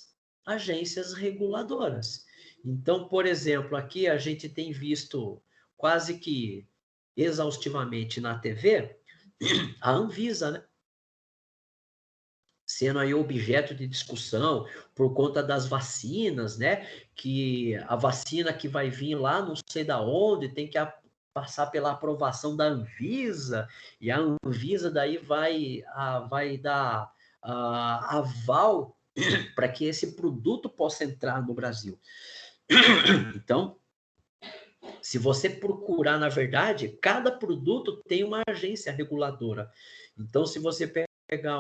agências reguladoras. Então, por exemplo, aqui a gente tem visto quase que exaustivamente na TV a Anvisa, né? Sendo aí objeto de discussão por conta das vacinas, né? Que a vacina que vai vir lá, não sei da onde, tem que passar pela aprovação da Anvisa, e a Anvisa daí vai dar aval para que esse produto possa entrar no Brasil. Então, se você procurar, na verdade, cada produto tem uma agência reguladora. Então, se você pegar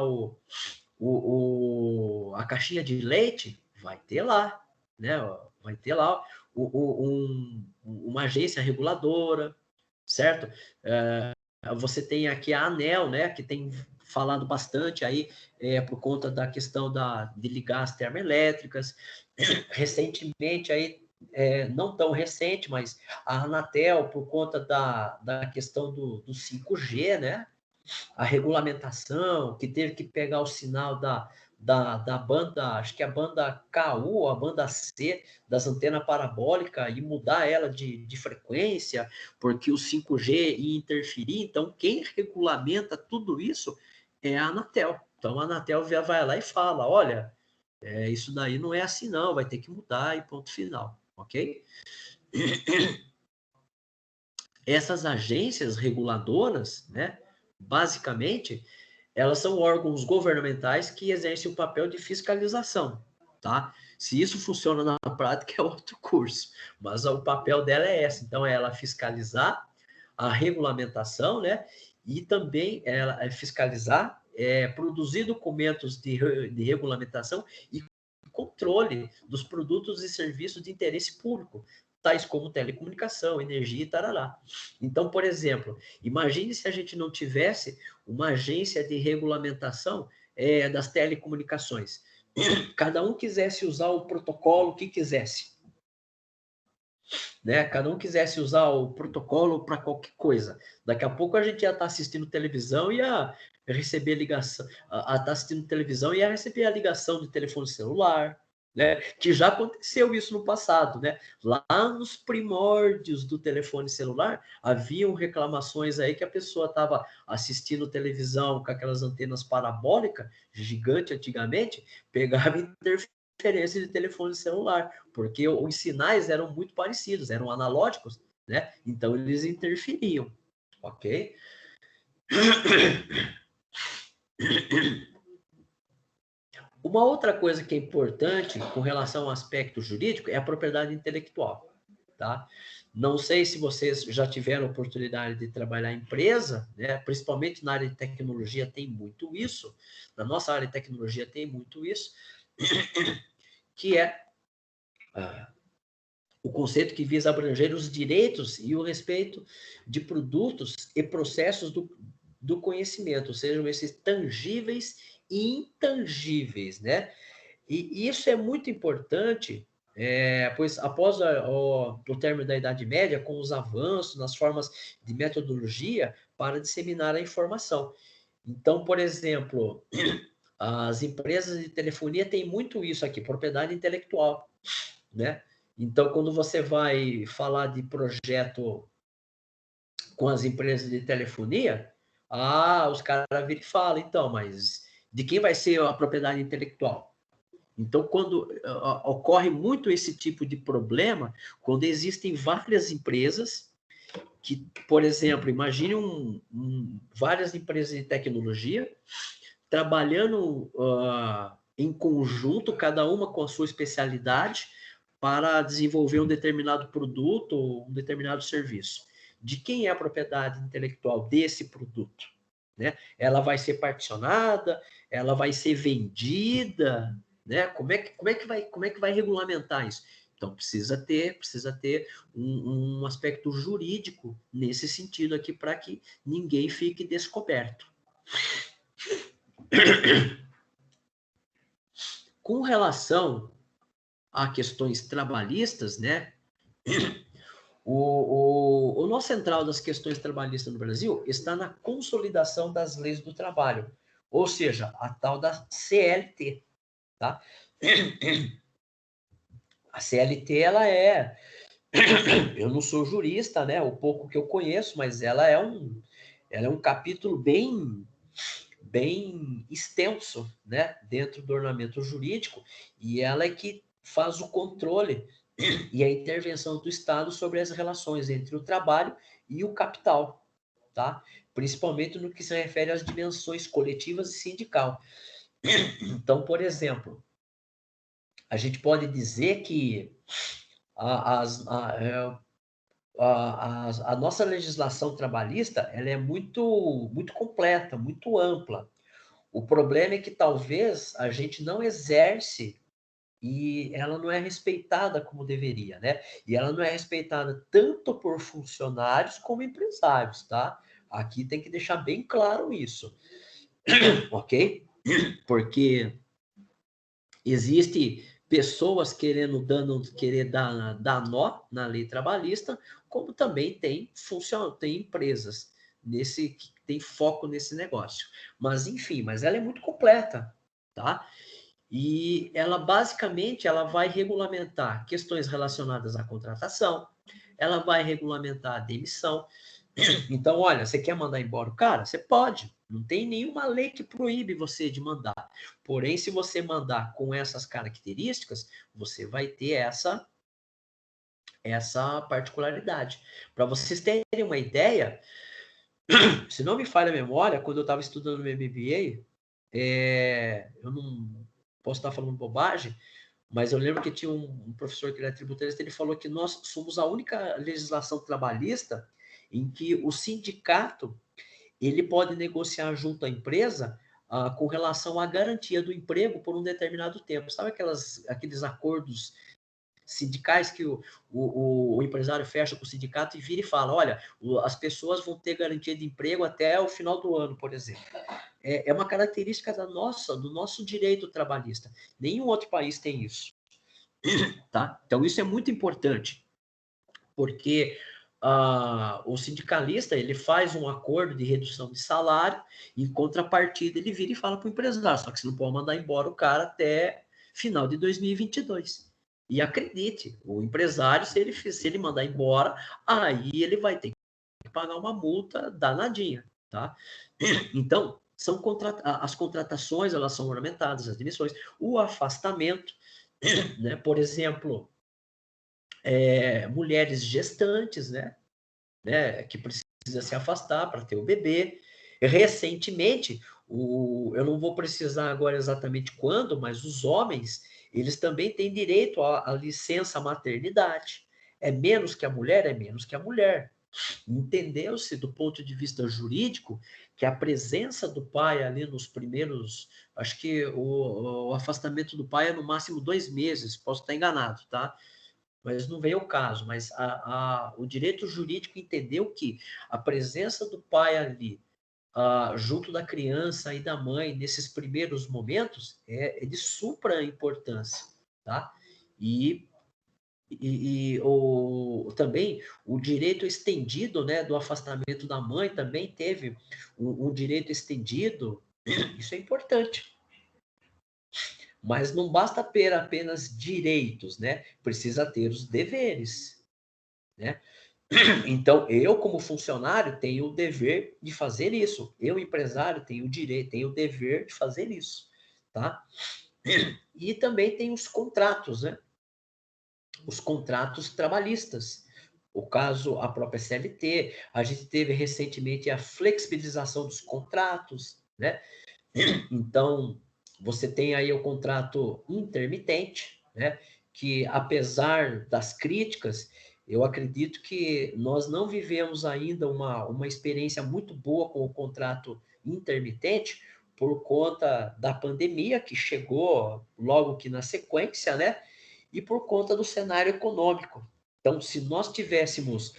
a caixinha de leite, vai ter lá, né? Vai ter lá uma agência reguladora, certo? Você tem aqui a ANEEL, né? Que tem falado bastante aí por conta da questão de ligar as termoelétricas. Recentemente aí, não tão recente, mas a Anatel, por conta da questão do 5G, né? A regulamentação, que teve que pegar o sinal da banda, acho que a banda KU, a banda C das antenas parabólicas e mudar ela de frequência, porque o 5G ia interferir. Então, quem regulamenta tudo isso é a Anatel. Então, a Anatel vai lá e fala, olha, isso daí não é assim não, vai ter que mudar e ponto final, ok? Essas agências reguladoras, né, basicamente, elas são órgãos governamentais que exercem o papel de fiscalização, tá? Se isso funciona na prática é outro curso, mas o papel dela é esse. Então, é ela fiscalizar a regulamentação, né? E também ela fiscalizar, produzir documentos de regulamentação e controle dos produtos e serviços de interesse público, tais como telecomunicação, energia e tarará. Então, por exemplo, imagine se a gente não tivesse uma agência de regulamentação das telecomunicações. Cada um quisesse usar o protocolo que quisesse, né? Cada um quisesse usar o protocolo para qualquer coisa. Daqui a pouco a gente ia estar assistindo televisão e ia receber ligação, estar assistindo televisão e ia receber a ligação de telefone celular, né? Que já aconteceu isso no passado, né? Lá nos primórdios do telefone celular, haviam reclamações aí que a pessoa estava assistindo televisão com aquelas antenas parabólicas, gigante antigamente, pegava e interferência de telefone celular, porque os sinais eram muito parecidos, eram analógicos, né? Então eles interferiam, ok? Uma outra coisa que é importante com relação ao aspecto jurídico é a propriedade intelectual, tá? Não sei se vocês já tiveram oportunidade de trabalhar em empresa, né? Principalmente na área de tecnologia tem muito isso, na nossa área de tecnologia tem muito isso, que é o conceito que visa abranger os direitos e o respeito de produtos e processos do conhecimento, sejam esses tangíveis e intangíveis, né? E isso é muito importante, pois após o término da Idade Média, com os avanços nas formas de metodologia para disseminar a informação. Então, por exemplo, as empresas de telefonia têm muito isso aqui, propriedade intelectual, né? Então, quando você vai falar de projeto com as empresas de telefonia, os caras viram e falam, então, mas de quem vai ser a propriedade intelectual? Então, quando ocorre muito esse tipo de problema, quando existem várias empresas que, por exemplo, imagine várias empresas de tecnologia trabalhando em conjunto, cada uma com a sua especialidade, para desenvolver um determinado produto ou um determinado serviço. De quem é a propriedade intelectual desse produto? Né? Ela vai ser particionada? Ela vai ser vendida? Né? Como é que vai regulamentar isso? Então, precisa ter um aspecto jurídico nesse sentido aqui para que ninguém fique descoberto. Com relação a questões trabalhistas, né? O nó central das questões trabalhistas no Brasil está na consolidação das leis do trabalho, ou seja, a tal da CLT, tá? A CLT, ela eu não sou jurista, né? O pouco que eu conheço, mas ela é um capítulo bem extenso, né, dentro do ordenamento jurídico, e ela é que faz o controle e a intervenção do Estado sobre as relações entre o trabalho e o capital, tá? Principalmente no que se refere às dimensões coletivas e sindical. Então, por exemplo, a gente pode dizer que a nossa legislação trabalhista ela é muito completa, muito ampla. O problema é que talvez a gente não exerce e ela não é respeitada como deveria, né? E ela não é respeitada tanto por funcionários como empresários, tá? Aqui tem que deixar bem claro isso, ok? Porque existe pessoas querer dar nó na lei trabalhista, como também tem empresas que tem foco nesse negócio. Mas enfim, ela é muito completa, tá? E ela basicamente ela vai regulamentar questões relacionadas à contratação, ela vai regulamentar a demissão. Então, olha, você quer mandar embora o cara? Você pode. Não tem nenhuma lei que proíbe você de mandar. Porém, se você mandar com essas características, você vai ter essa particularidade. Para vocês terem uma ideia, se não me falha a memória, quando eu estava estudando no MBA, eu não posso estar falando bobagem, mas eu lembro que tinha um professor que era tributarista, ele falou que nós somos a única legislação trabalhista em que o sindicato ele pode negociar junto à empresa com relação à garantia do emprego por um determinado tempo. Sabe aqueles acordos sindicais que o empresário fecha com o sindicato e vira e fala, olha, as pessoas vão ter garantia de emprego até o final do ano, por exemplo. É uma característica do nosso direito trabalhista. Nenhum outro país tem isso. Tá? Então, isso é muito importante, porque o sindicalista ele faz um acordo de redução de salário, em contrapartida ele vira e fala para o empresário, só que você não pode mandar embora o cara até final de 2022. E acredite, o empresário, se ele mandar embora, aí ele vai ter que pagar uma multa danadinha, tá? Então, as contratações, elas são ornamentadas, as demissões, o afastamento, né? Por exemplo, mulheres gestantes, né? Que precisa se afastar para ter o bebê. Recentemente, eu não vou precisar agora exatamente quando, mas os homens, eles também têm direito à licença maternidade. É menos que a mulher? É menos que a mulher. Entendeu-se, do ponto de vista jurídico, que a presença do pai ali nos primeiros... Acho que o afastamento do pai é no máximo 2 meses, posso estar enganado, tá? Mas não veio o caso. Mas o direito jurídico entendeu que a presença do pai ali, junto da criança e da mãe, nesses primeiros momentos, é de supra importância, tá? Também o direito estendido, né, do afastamento da mãe também teve um direito estendido. Isso é importante. Mas não basta ter apenas direitos, né? Precisa ter os deveres, né? Então, eu, como funcionário, tenho o dever de fazer isso. Eu, empresário, tenho o direito, tenho o dever de fazer isso, tá? E também tem os contratos, né? Os contratos trabalhistas. O caso, a própria CLT, a gente teve recentemente a flexibilização dos contratos, né? Então, você tem aí o contrato intermitente, né? Que apesar das críticas, eu acredito que nós não vivemos ainda uma experiência muito boa com o contrato intermitente por conta da pandemia que chegou logo que na sequência, né? E por conta do cenário econômico. Então, se nós tivéssemos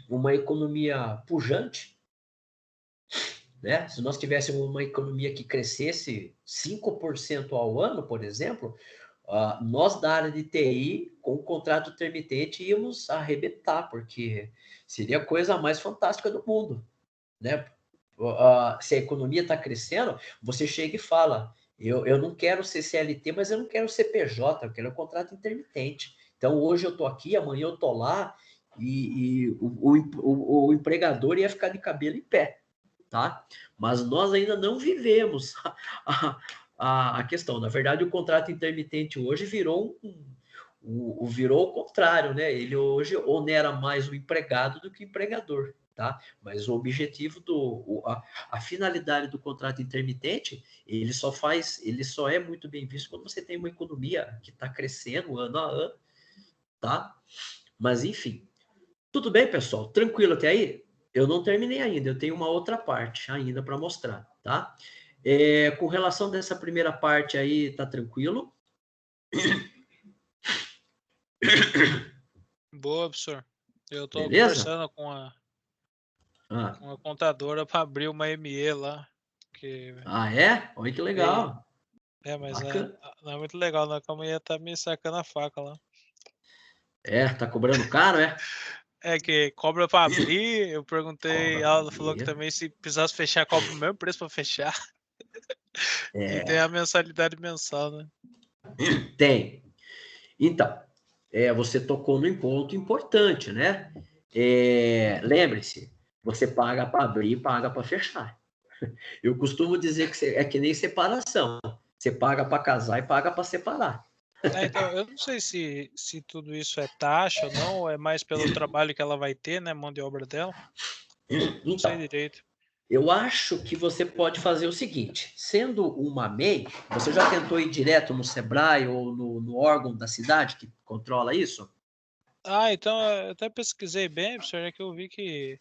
uma economia pujante, né? Se nós tivéssemos uma economia que crescesse 5% ao ano, por exemplo, nós da área de TI, com o contrato intermitente, íamos arrebentar, porque seria a coisa mais fantástica do mundo, né? Se a economia está crescendo, você chega e fala, eu não quero ser CLT, mas eu não quero ser PJ, eu quero um contrato intermitente. Então, hoje eu estou aqui, amanhã eu estou lá, e o empregador ia ficar de cabelo em pé, tá? Mas nós ainda não vivemos a questão. Na verdade, o contrato intermitente hoje virou virou o contrário, né? Ele hoje onera mais o empregado do que o empregador, tá? Mas o objetivo a finalidade do contrato intermitente, ele só é muito bem visto quando você tem uma economia que está crescendo ano a ano, tá? Mas enfim, tudo bem, pessoal? Tranquilo até aí? Eu não terminei ainda, eu tenho uma outra parte ainda para mostrar, tá? Com relação dessa primeira parte aí, tá tranquilo? Boa, professor. Eu tô Beleza? conversando com a Ah, contadora para abrir uma ME lá, que é? Olha que veio. legal. Mas Bacana. não é muito legal, não, que a mulher tá me sacando a faca lá. Tá cobrando caro, é? É que cobra para abrir, eu perguntei, Cobra ela falou que família. também se precisasse fechar, cobra o mesmo preço para fechar. E tem a É, mensalidade mensal, né? tem. Então, você tocou num ponto importante, né? Lembre-se, você paga para abrir e paga para fechar. Eu costumo dizer que é que nem separação. Você paga para casar e paga para separar. Então, eu não sei se tudo isso é taxa ou não, ou é mais pelo trabalho que ela vai ter, né, mão de obra dela. Não sei Então, direito. eu acho que você pode fazer o seguinte: sendo uma MEI, você já tentou ir direto no Sebrae ou no órgão da cidade que controla isso? Então, eu até pesquisei bem, professor, é que eu vi que,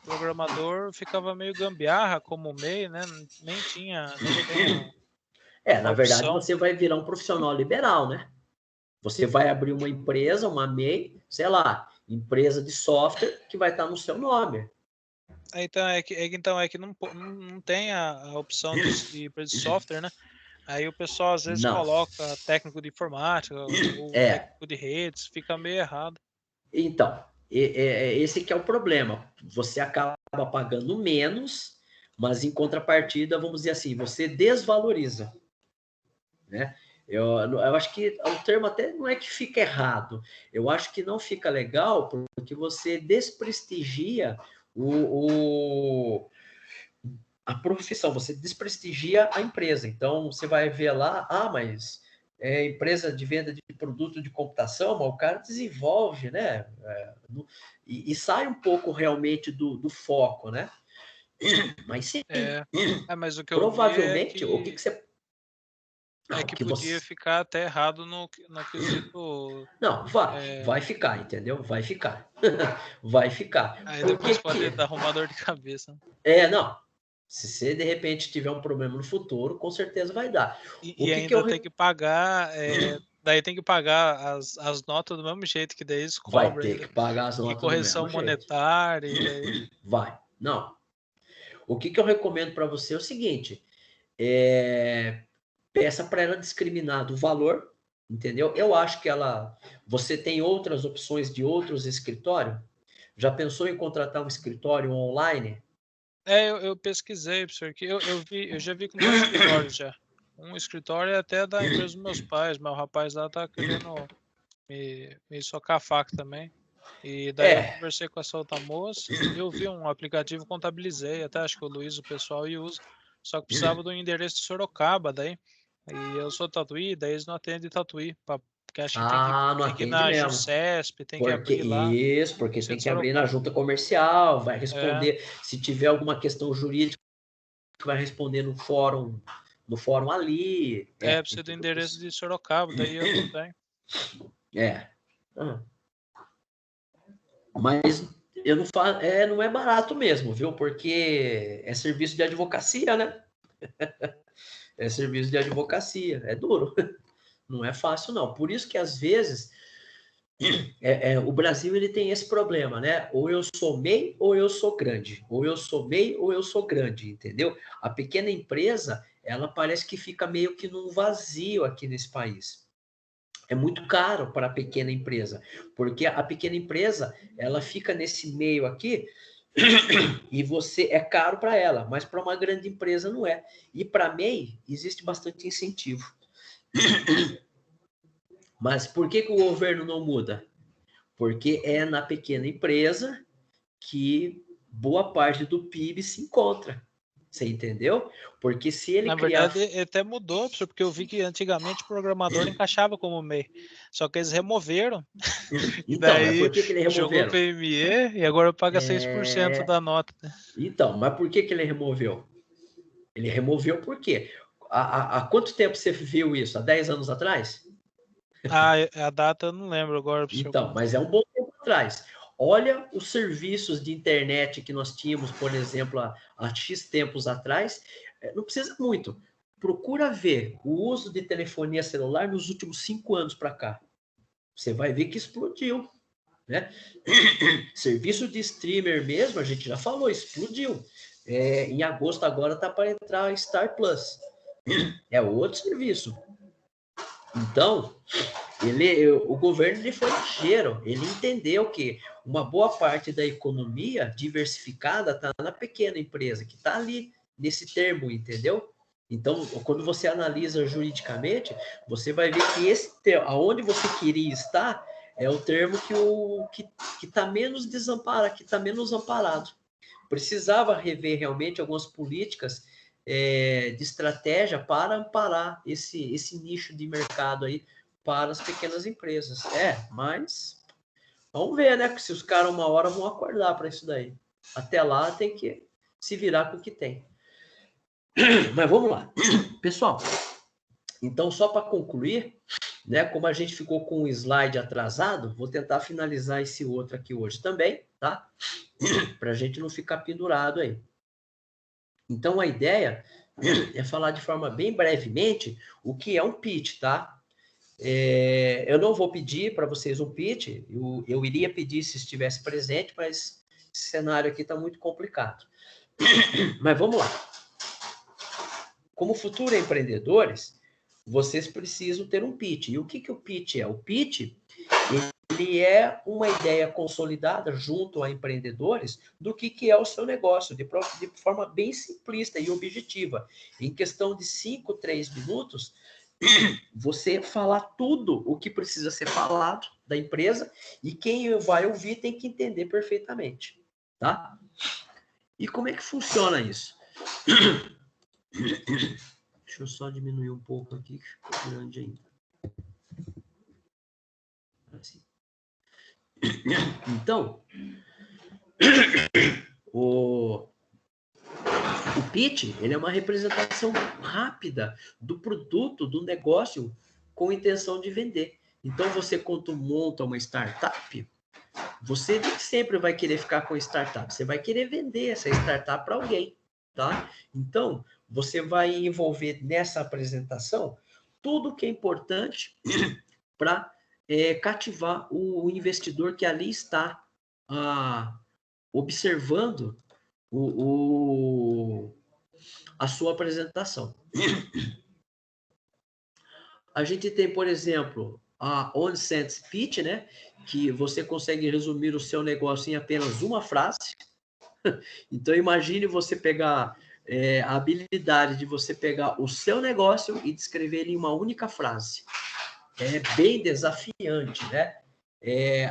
programador ficava meio gambiarra como MEI, né, nem tem a Na verdade, opção. você vai virar um profissional liberal, né? Você vai abrir uma empresa, uma MEI, sei lá, empresa de software que vai estar no seu nome. Então é que não tem a opção de empresa de software, né, aí o pessoal às vezes Não. coloca técnico de informática ou É. técnico de redes, fica meio errado. Então, esse que é o problema. Você acaba pagando menos, mas em contrapartida, vamos dizer assim, você desvaloriza, né? Eu acho que o termo até não é que fica errado. Eu acho que não fica legal porque você desprestigia a profissão, você desprestigia a empresa. Então, você vai ver lá, mas é empresa de venda de produto de computação, mas o cara desenvolve, né? E sai um pouco realmente do foco, né? Mas sim, mas o que eu vi provavelmente, o que você... é o que que podia você... ficar até errado no quesito. Não, vai ficar, entendeu? Vai ficar. Vai ficar. Aí Por que depois que... pode dar uma dor de cabeça. Não. Se você, de repente, tiver um problema no futuro, com certeza vai dar. O E que que eu... ainda tem que pagar, daí tem que pagar as notas do mesmo jeito, que daí eles Vai cobram ter que ainda. pagar as E notas do correção mesmo jeito. monetária, e daí... Vai. Não. O que que eu recomendo para você é o seguinte: peça para ela discriminar do valor, entendeu? Eu acho que você tem outras opções de outros escritórios. Já pensou em contratar um escritório online? Eu pesquisei, professor, que eu já vi com 2 escritórios já. Um escritório é até da empresa dos meus pais, mas o rapaz lá tá querendo me socar a faca também. E daí eu É. conversei com essa outra moça, eu vi um aplicativo, contabilizei, até acho que o Luiz, o pessoal, e usa. Só que precisava do endereço de Sorocaba, daí. E eu sou Tatuí, daí eles não atendem Tatuí, porque acho que Não tem que ir atende na mesmo. Jusesp, tem que abrir lá, Porque tem que ser tem de que abrir na Sorocaba. junta comercial, vai É, responder. Se tiver alguma questão jurídica, vai responder no fórum ali. Tem precisa do tudo endereço isso. de Sorocaba, daí eu não tenho. É. Ah. Mas eu não falo, não é barato mesmo, viu? Porque é serviço de advocacia, né? É serviço de advocacia, é duro. Não é fácil, não. Por isso que, às vezes, o Brasil ele tem esse problema, né? Ou eu sou MEI ou eu sou grande. Ou eu sou MEI ou eu sou grande, entendeu? A pequena empresa, ela parece que fica meio que num vazio aqui nesse país. É muito caro para a pequena empresa, porque a pequena empresa, ela fica nesse meio aqui e você é caro para ela, mas para uma grande empresa não é. E para MEI existe bastante incentivo. Mas por que o governo não muda? Porque é na pequena empresa que boa parte do PIB se encontra. Você entendeu? Porque se ele Na criar... verdade, até mudou, professor, porque eu vi que antigamente o programador encaixava como MEI, só que eles removeram, e Então, mas daí por que eles jogou removeram? PME e agora paga 6% da nota, né? Então, mas por que ele removeu? Ele removeu por quê? Há quanto tempo você viu isso? Há 10 anos atrás? A data eu não lembro agora, professor, Então, quando mas foi. é um bom tempo atrás. Olha os serviços de internet que nós tínhamos, por exemplo, há X tempos atrás. Não precisa muito. Procura ver o uso de telefonia celular nos últimos 5 anos para cá. Você vai ver que explodiu, né? Serviço de streamer mesmo, a gente já falou, explodiu. Em agosto agora tá para entrar Star Plus. É outro serviço. Então, o governo ele foi ligeiro, ele entendeu que uma boa parte da economia diversificada está na pequena empresa, que está ali nesse termo, entendeu? Então, quando você analisa juridicamente, você vai ver que esse termo, aonde você queria estar, é o termo que está menos desamparado, que está menos amparado. Precisava rever realmente algumas políticas de estratégia para amparar esse nicho de mercado aí para as pequenas empresas. Mas vamos ver, né? Se os caras uma hora vão acordar para isso daí. Até lá tem que se virar com o que tem. Mas vamos lá. Pessoal, então só para concluir, né? Como a gente ficou com um slide atrasado, vou tentar finalizar esse outro aqui hoje também, tá? Para a gente não ficar pendurado aí. Então a ideia é falar de forma bem brevemente o que é um pitch, tá? Eu não vou pedir para vocês um pitch, eu iria pedir se estivesse presente, mas esse cenário aqui está muito complicado. Mas vamos lá. Como futuros empreendedores, vocês precisam ter um pitch. E o que o pitch é? O pitch ele é uma ideia consolidada junto a empreendedores do que é o seu negócio, de forma bem simplista e objetiva. Em questão de 5, 3 minutos, você falar tudo o que precisa ser falado da empresa e quem vai ouvir tem que entender perfeitamente, tá? E como é que funciona isso? Deixa eu só diminuir um pouco aqui, que ficou grande ainda. Assim. Então, pitch, ele é uma representação rápida do produto, do negócio, com intenção de vender. Então, você, quando monta uma startup, você nem sempre vai querer ficar com a startup, você vai querer vender essa startup para alguém, tá? Então, você vai envolver nessa apresentação tudo que é importante para cativar o investidor que ali está observando a sua apresentação. A gente tem, por exemplo, a On-Sense Pitch, né? Que você consegue resumir o seu negócio em apenas uma frase. Então, imagine você pegar a habilidade de você pegar o seu negócio e descrever ele em uma única frase. É bem desafiante, né?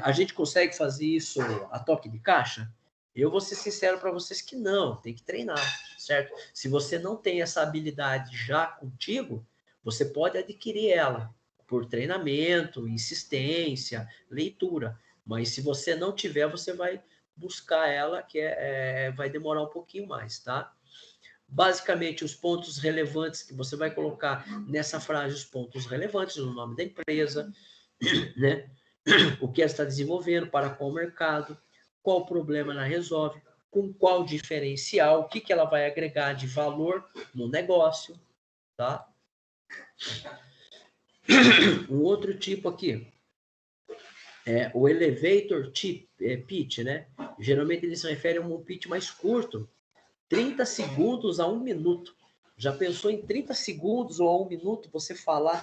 A gente consegue fazer isso a toque de caixa? Eu vou ser sincero para vocês que não, tem que treinar, certo? Se você não tem essa habilidade já contigo, você pode adquirir ela por treinamento, insistência, leitura. Mas se você não tiver, você vai buscar ela, que vai demorar um pouquinho mais, tá? Basicamente, os pontos relevantes que você vai colocar nessa frase, os pontos relevantes, o nome da empresa, né? O que ela está desenvolvendo, para qual mercado, qual problema ela resolve, com qual diferencial, o que ela vai agregar de valor no negócio, tá? Um outro tipo aqui é o elevator pitch, né? Geralmente ele se refere a um pitch mais curto, 30 segundos a 1 minuto. Já pensou em 30 segundos ou a 1 minuto você falar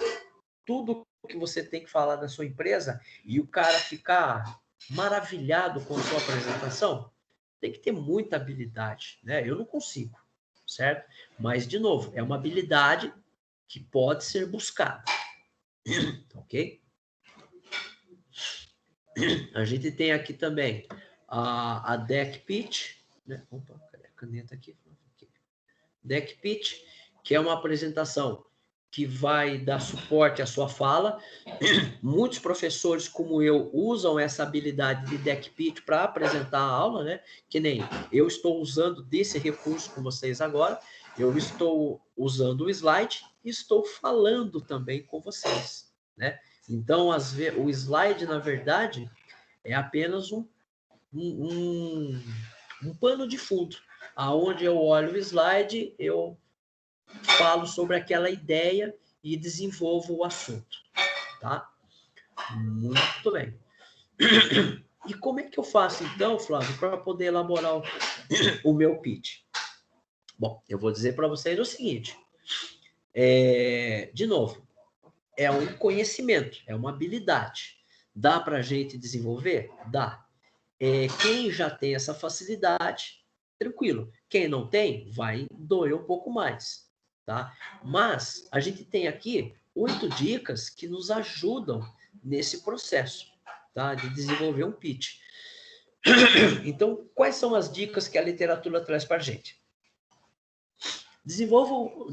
tudo que você tem que falar da sua empresa e o cara ficar maravilhado com a sua apresentação? Tem que ter muita habilidade, né? Eu não consigo, certo? Mas, de novo, é uma habilidade que pode ser buscada, ok? A gente tem aqui também a deck pitch, né? Opa, cadê a caneta aqui? Deck pitch, que é uma apresentação que vai dar suporte à sua fala. Muitos professores, como eu, usam essa habilidade de deck pitch para apresentar a aula, né? Que nem eu estou usando desse recurso com vocês agora. Eu estou usando o slide e estou falando também com vocês, né? Então, o slide, na verdade, é apenas um pano de fundo. Aonde eu olho o slide, eu falo sobre aquela ideia e desenvolvo o assunto, tá? Muito bem. E como é que eu faço, então, Flávio, para poder elaborar o meu pitch? Bom, eu vou dizer para vocês o seguinte. De novo, é um conhecimento, é uma habilidade. Dá para a gente desenvolver? Dá. Quem já tem essa facilidade, tranquilo. Quem não tem, vai doer um pouco mais, tá? Mas a gente tem aqui 8 dicas que nos ajudam nesse processo, tá? De desenvolver um pitch. Então, quais são as dicas que a literatura traz para a gente?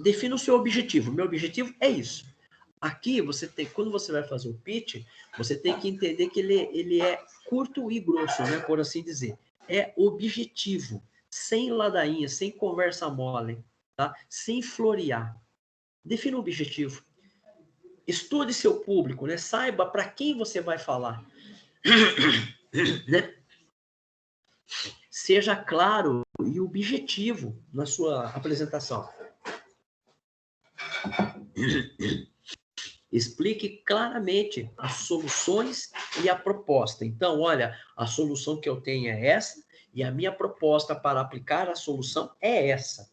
Defina o seu objetivo. Meu objetivo é isso. Aqui, quando você vai fazer o pitch, você tem que entender que ele é curto e grosso, né, por assim dizer. É objetivo, sem ladainha, sem conversa mole, tá? Sem florear. Defina o objetivo. Estude seu público, né? Saiba para quem você vai falar. Né? Seja claro e objetivo na sua apresentação. Explique claramente as soluções e a proposta. Então, olha, a solução que eu tenho é essa e a minha proposta para aplicar a solução é essa.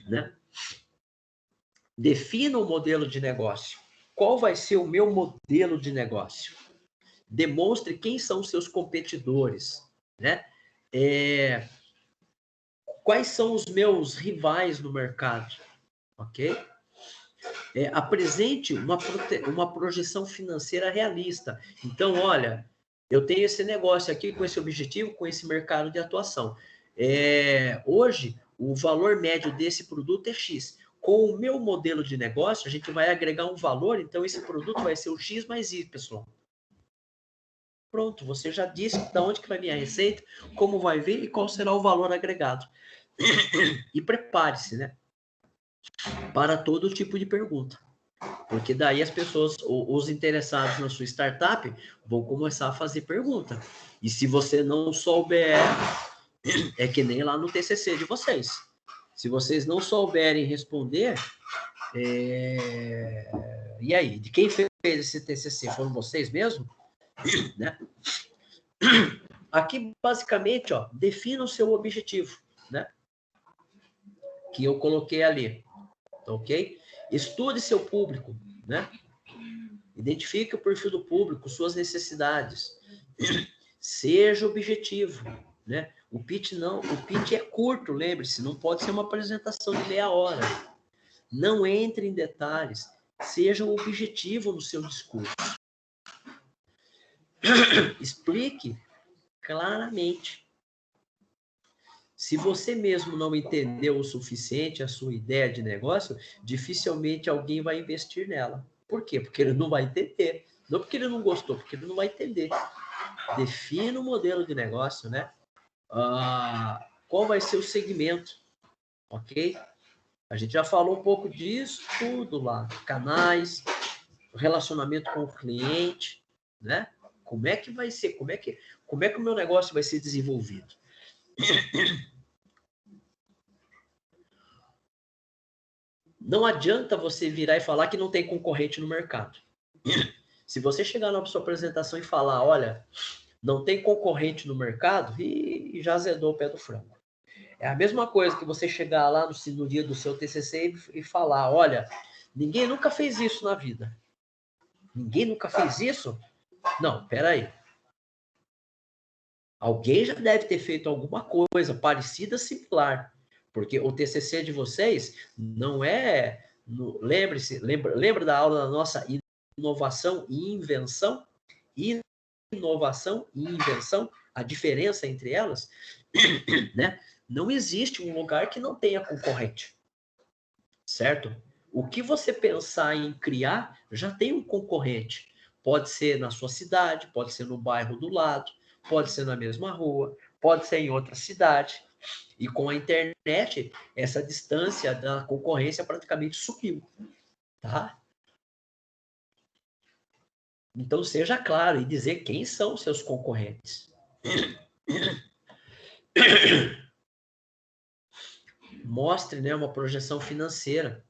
Né? Defina o modelo de negócio. Qual vai ser o meu modelo de negócio? Demonstre quem são os seus competidores. Né? Quais são os meus rivais no mercado? Ok? Apresente uma projeção financeira realista. Então, olha, eu tenho esse negócio aqui com esse objetivo, com esse mercado de atuação. Hoje, o valor médio desse produto é X. Com o meu modelo de negócio, a gente vai agregar um valor, então esse produto vai ser o X mais Y. Pronto, você já disse de onde que vai vir a receita, como vai vir e qual será o valor agregado. E prepare-se, né? Para todo tipo de pergunta. Porque daí as pessoas, os interessados na sua startup, vão começar a fazer pergunta. E se você não souber, é que nem lá no TCC de vocês. Se vocês não souberem responder, e aí? De quem fez esse TCC? Foram vocês mesmo? Né? Aqui, basicamente, ó, defina o seu objetivo, né? Que eu coloquei ali, ok? Estude seu público, né? Identifique o perfil do público, suas necessidades. Seja objetivo, né? O pitch é curto, lembre-se, não pode ser uma apresentação de meia hora. Não entre em detalhes, seja objetivo no seu discurso. Explique claramente. Se você mesmo não entendeu o suficiente a sua ideia de negócio, dificilmente alguém vai investir nela. Por quê? Porque ele não vai entender. Não porque ele não gostou, porque ele não vai entender. Defina o modelo de negócio, né? Qual vai ser o segmento, ok? A gente já falou um pouco disso tudo lá. Canais, relacionamento com o cliente, né? Como é que vai ser? Como é que o meu negócio vai ser desenvolvido? Não adianta você virar e falar que não tem concorrente no mercado. Se você chegar na sua apresentação e falar, olha, não tem concorrente no mercado, e já azedou o pé do frango. É a mesma coisa que você chegar lá no dia do seu TCC e falar, olha, ninguém nunca fez isso na vida. Ninguém nunca fez isso? Não, peraí. Alguém já deve ter feito alguma coisa parecida, similar. Porque o TCC de vocês não é... Lembre-se, lembra da aula da nossa inovação e invenção? Inovação e invenção, a diferença entre elas, né? Não existe um lugar que não tenha concorrente, certo? O que você pensar em criar, já tem um concorrente. Pode ser na sua cidade, pode ser no bairro do lado, pode ser na mesma rua, pode ser em outra cidade. E com a internet, essa distância da concorrência praticamente sumiu, tá? Então, seja claro e dizer quem são seus concorrentes. Mostre, né, uma projeção financeira.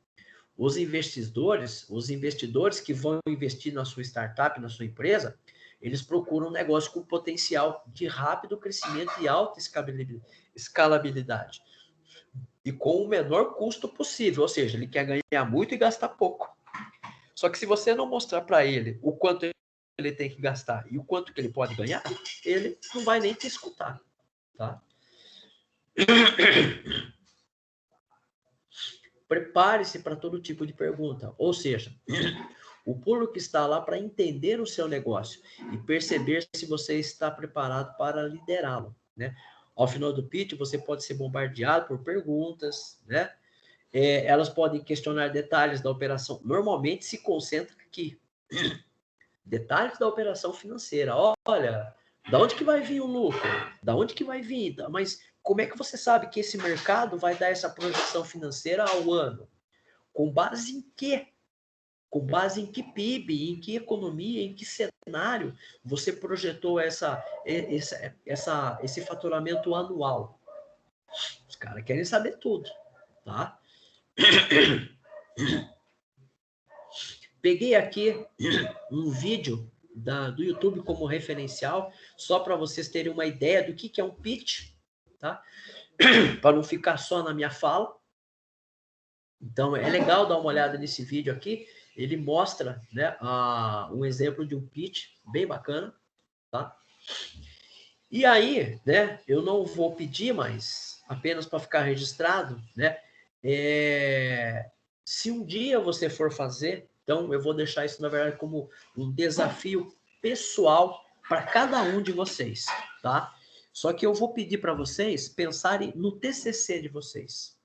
Os investidores que vão investir na sua startup, na sua empresa, eles procuram um negócio com potencial de rápido crescimento e alta escalabilidade. E com o menor custo possível, ou seja, ele quer ganhar muito e gastar pouco. Só que se você não mostrar para ele o quanto ele tem que gastar e o quanto que ele pode ganhar, ele não vai nem te escutar, tá? Prepare-se para todo tipo de pergunta, ou seja, o público está lá para entender o seu negócio e perceber se você está preparado para liderá-lo, né? Ao final do pitch, você pode ser bombardeado por perguntas, né? Elas podem questionar detalhes da operação. Normalmente se concentra aqui. Detalhes da operação financeira. Olha, da onde que vai vir o lucro? Da onde que vai vir? Mas como é que você sabe que esse mercado vai dar essa projeção financeira ao ano? Com base em quê? Com base em que PIB, em que economia, em que cenário você projetou esse faturamento anual? Os caras querem saber tudo, tá? Peguei aqui um vídeo do YouTube como referencial, só para vocês terem uma ideia do que é um pitch, tá? Para não ficar só na minha fala. Então, é legal dar uma olhada nesse vídeo aqui. Ele mostra, né, um exemplo de um pitch bem bacana, tá? E aí, né, eu não vou pedir, mas apenas para ficar registrado, né, se um dia você for fazer, então eu vou deixar isso, na verdade, como um desafio pessoal para cada um de vocês, tá? Só que eu vou pedir para vocês pensarem no TCC de vocês,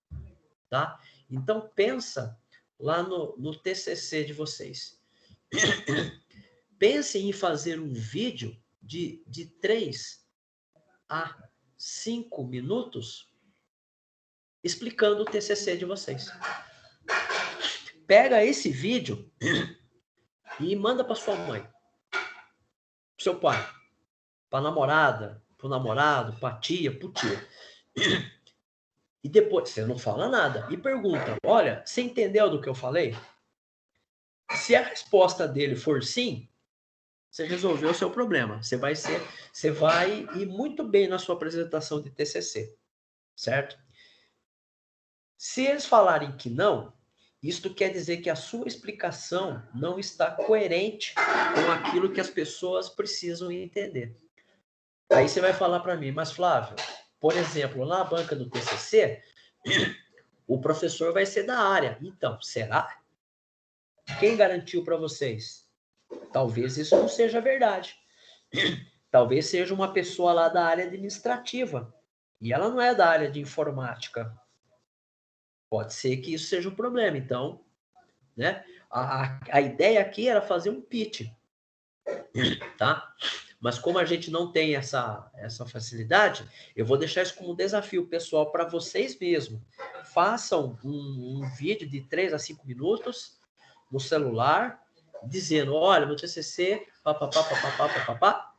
tá? Então, pensa lá no TCC de vocês. Pensem em fazer um vídeo de 3 a 5 minutos explicando o TCC de vocês. Pega esse vídeo e manda para sua mãe, pro seu pai, para namorada, pro namorado, para tia, pro tio. E depois, você não fala nada. E pergunta, olha, você entendeu do que eu falei? Se a resposta dele for sim, você resolveu o seu problema. Você vai ir muito bem na sua apresentação de TCC, certo? Se eles falarem que não, isto quer dizer que a sua explicação não está coerente com aquilo que as pessoas precisam entender. Aí você vai falar para mim, mas Flávio, por exemplo, na banca do TCC, o professor vai ser da área. Então, será? Quem garantiu para vocês? Talvez isso não seja verdade. Talvez seja uma pessoa lá da área administrativa. E ela não é da área de informática. Pode ser que isso seja um problema. Então, né? A ideia aqui era fazer um pitch. Tá? Mas como a gente não tem essa facilidade, eu vou deixar isso como desafio pessoal para vocês mesmos. Façam um vídeo de 3 a 5 minutos no celular, dizendo, olha, meu TCC, papapá,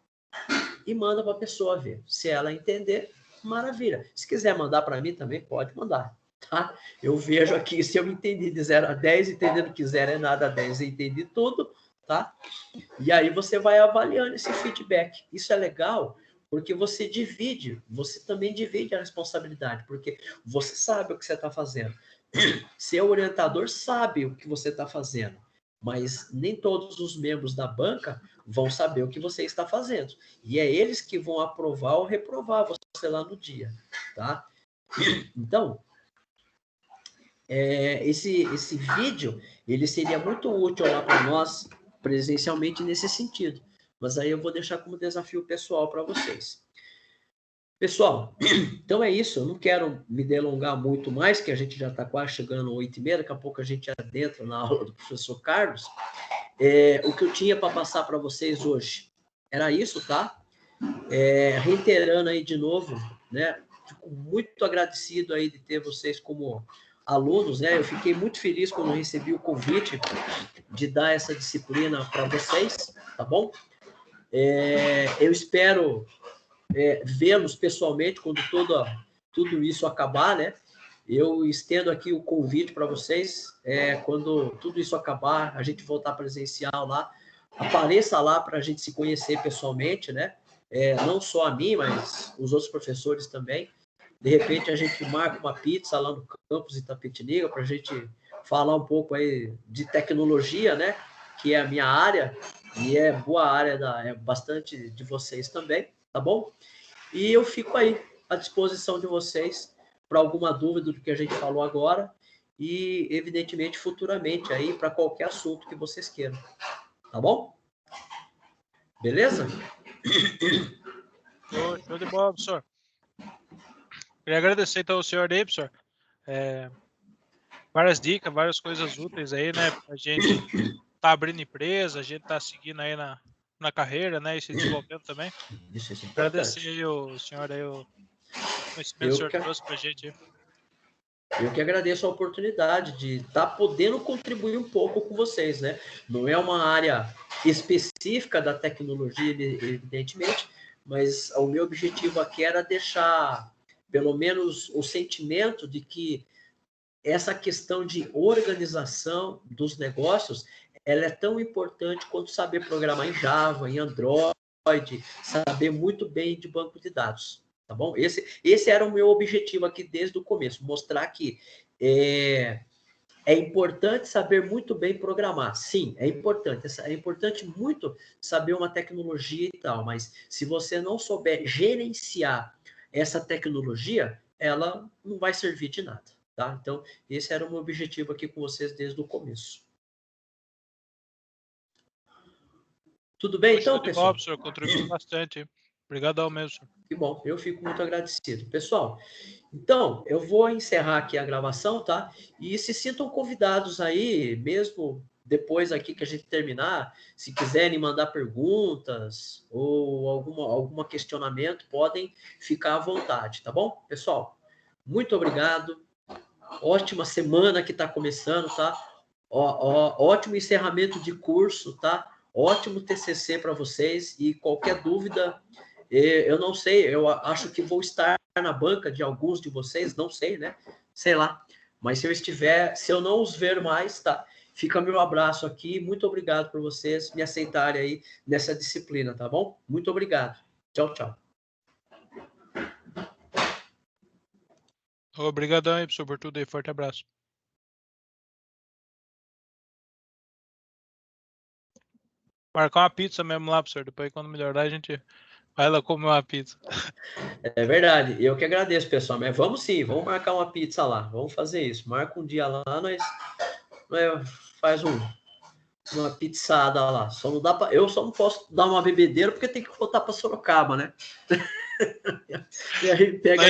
e manda para a pessoa ver. Se ela entender, maravilha. Se quiser mandar para mim também, pode mandar. Tá? Eu vejo aqui, se eu entendi de 0 a 10, entendendo que 0 é nada, 10 eu entendi tudo, tá? E aí você vai avaliando esse feedback. Isso é legal, porque você também divide a responsabilidade, porque você sabe o que você está fazendo. Seu orientador sabe o que você está fazendo, mas nem todos os membros da banca vão saber o que você está fazendo. E é eles que vão aprovar ou reprovar você lá no dia, tá? Então, esse vídeo, ele seria muito útil lá para nós, presencialmente, nesse sentido. Mas aí eu vou deixar como desafio pessoal para vocês. Pessoal, então é isso. Eu não quero me delongar muito mais, que a gente já está quase chegando às 8h30, daqui a pouco a gente adentra na aula do professor Carlos. O que eu tinha para passar para vocês hoje era isso, tá? Reiterando aí de novo, né? Fico muito agradecido aí de ter vocês como alunos, né? Eu fiquei muito feliz quando recebi o convite de dar essa disciplina para vocês, tá bom? Eu espero vê-los pessoalmente quando tudo isso acabar, né? Eu estendo aqui o convite para vocês, quando tudo isso acabar, a gente voltar presencial lá, apareça lá para a gente se conhecer pessoalmente, né? Não só a mim, mas os outros professores também. De repente a gente marca uma pizza lá no campus Itapetininga para a gente falar um pouco aí de tecnologia, né? Que é a minha área e é boa área bastante de vocês também, tá bom? E eu fico aí à disposição de vocês para alguma dúvida do que a gente falou agora e, evidentemente, futuramente aí para qualquer assunto que vocês queiram. Tá bom? Beleza? Show de bola, professor. Queria agradecer então ao senhor aí, professor. Várias dicas, várias coisas úteis aí, né? A gente tá abrindo empresa, a gente tá seguindo aí na carreira, né? E se desenvolvendo também. Isso é importante. Agradecer aí o senhor aí, o conhecimento que o senhor trouxe pra gente. Eu que agradeço a oportunidade de estar podendo contribuir um pouco com vocês, né? Não é uma área específica da tecnologia, evidentemente, mas o meu objetivo aqui era deixar, pelo menos, o sentimento de que essa questão de organização dos negócios, ela é tão importante quanto saber programar em Java, em Android, saber muito bem de banco de dados. Tá bom? Esse era o meu objetivo aqui desde o começo, mostrar que é importante saber muito bem programar. Sim, é importante. É importante muito saber uma tecnologia e tal, mas se você não souber gerenciar essa tecnologia, ela não vai servir de nada. Tá? Então, esse era o meu objetivo aqui com vocês desde o começo. Tudo bem, então, pessoal? O senhor contribuiu bastante. Obrigadão mesmo, senhor. Que bom, eu fico muito agradecido. Pessoal, então, eu vou encerrar aqui a gravação, tá? E se sintam convidados aí, mesmo depois aqui que a gente terminar, se quiserem mandar perguntas ou algum questionamento, podem ficar à vontade, tá bom? Pessoal, muito obrigado Ótima semana que está começando, tá? Ótimo encerramento de curso, tá? Ótimo TCC para vocês. E qualquer dúvida, eu não sei, eu acho que vou estar na banca de alguns de vocês, não sei, né? Sei lá. Mas se eu não os ver mais, tá? Fica meu abraço aqui. Muito obrigado por vocês me aceitarem aí nessa disciplina, tá bom? Muito obrigado. Tchau, tchau. Obrigadão aí, professor, por tudo aí. Forte abraço. Marcar uma pizza mesmo lá, professor. Depois, quando melhorar, a gente vai lá comer uma pizza. É verdade. Eu que agradeço, pessoal. Mas vamos sim, vamos marcar uma pizza lá. Vamos fazer isso. Marca um dia lá, nós faz uma pizzada lá. Só não dá pra, eu só não posso dar uma bebedeira porque tem que voltar para Sorocaba, né? E aí pega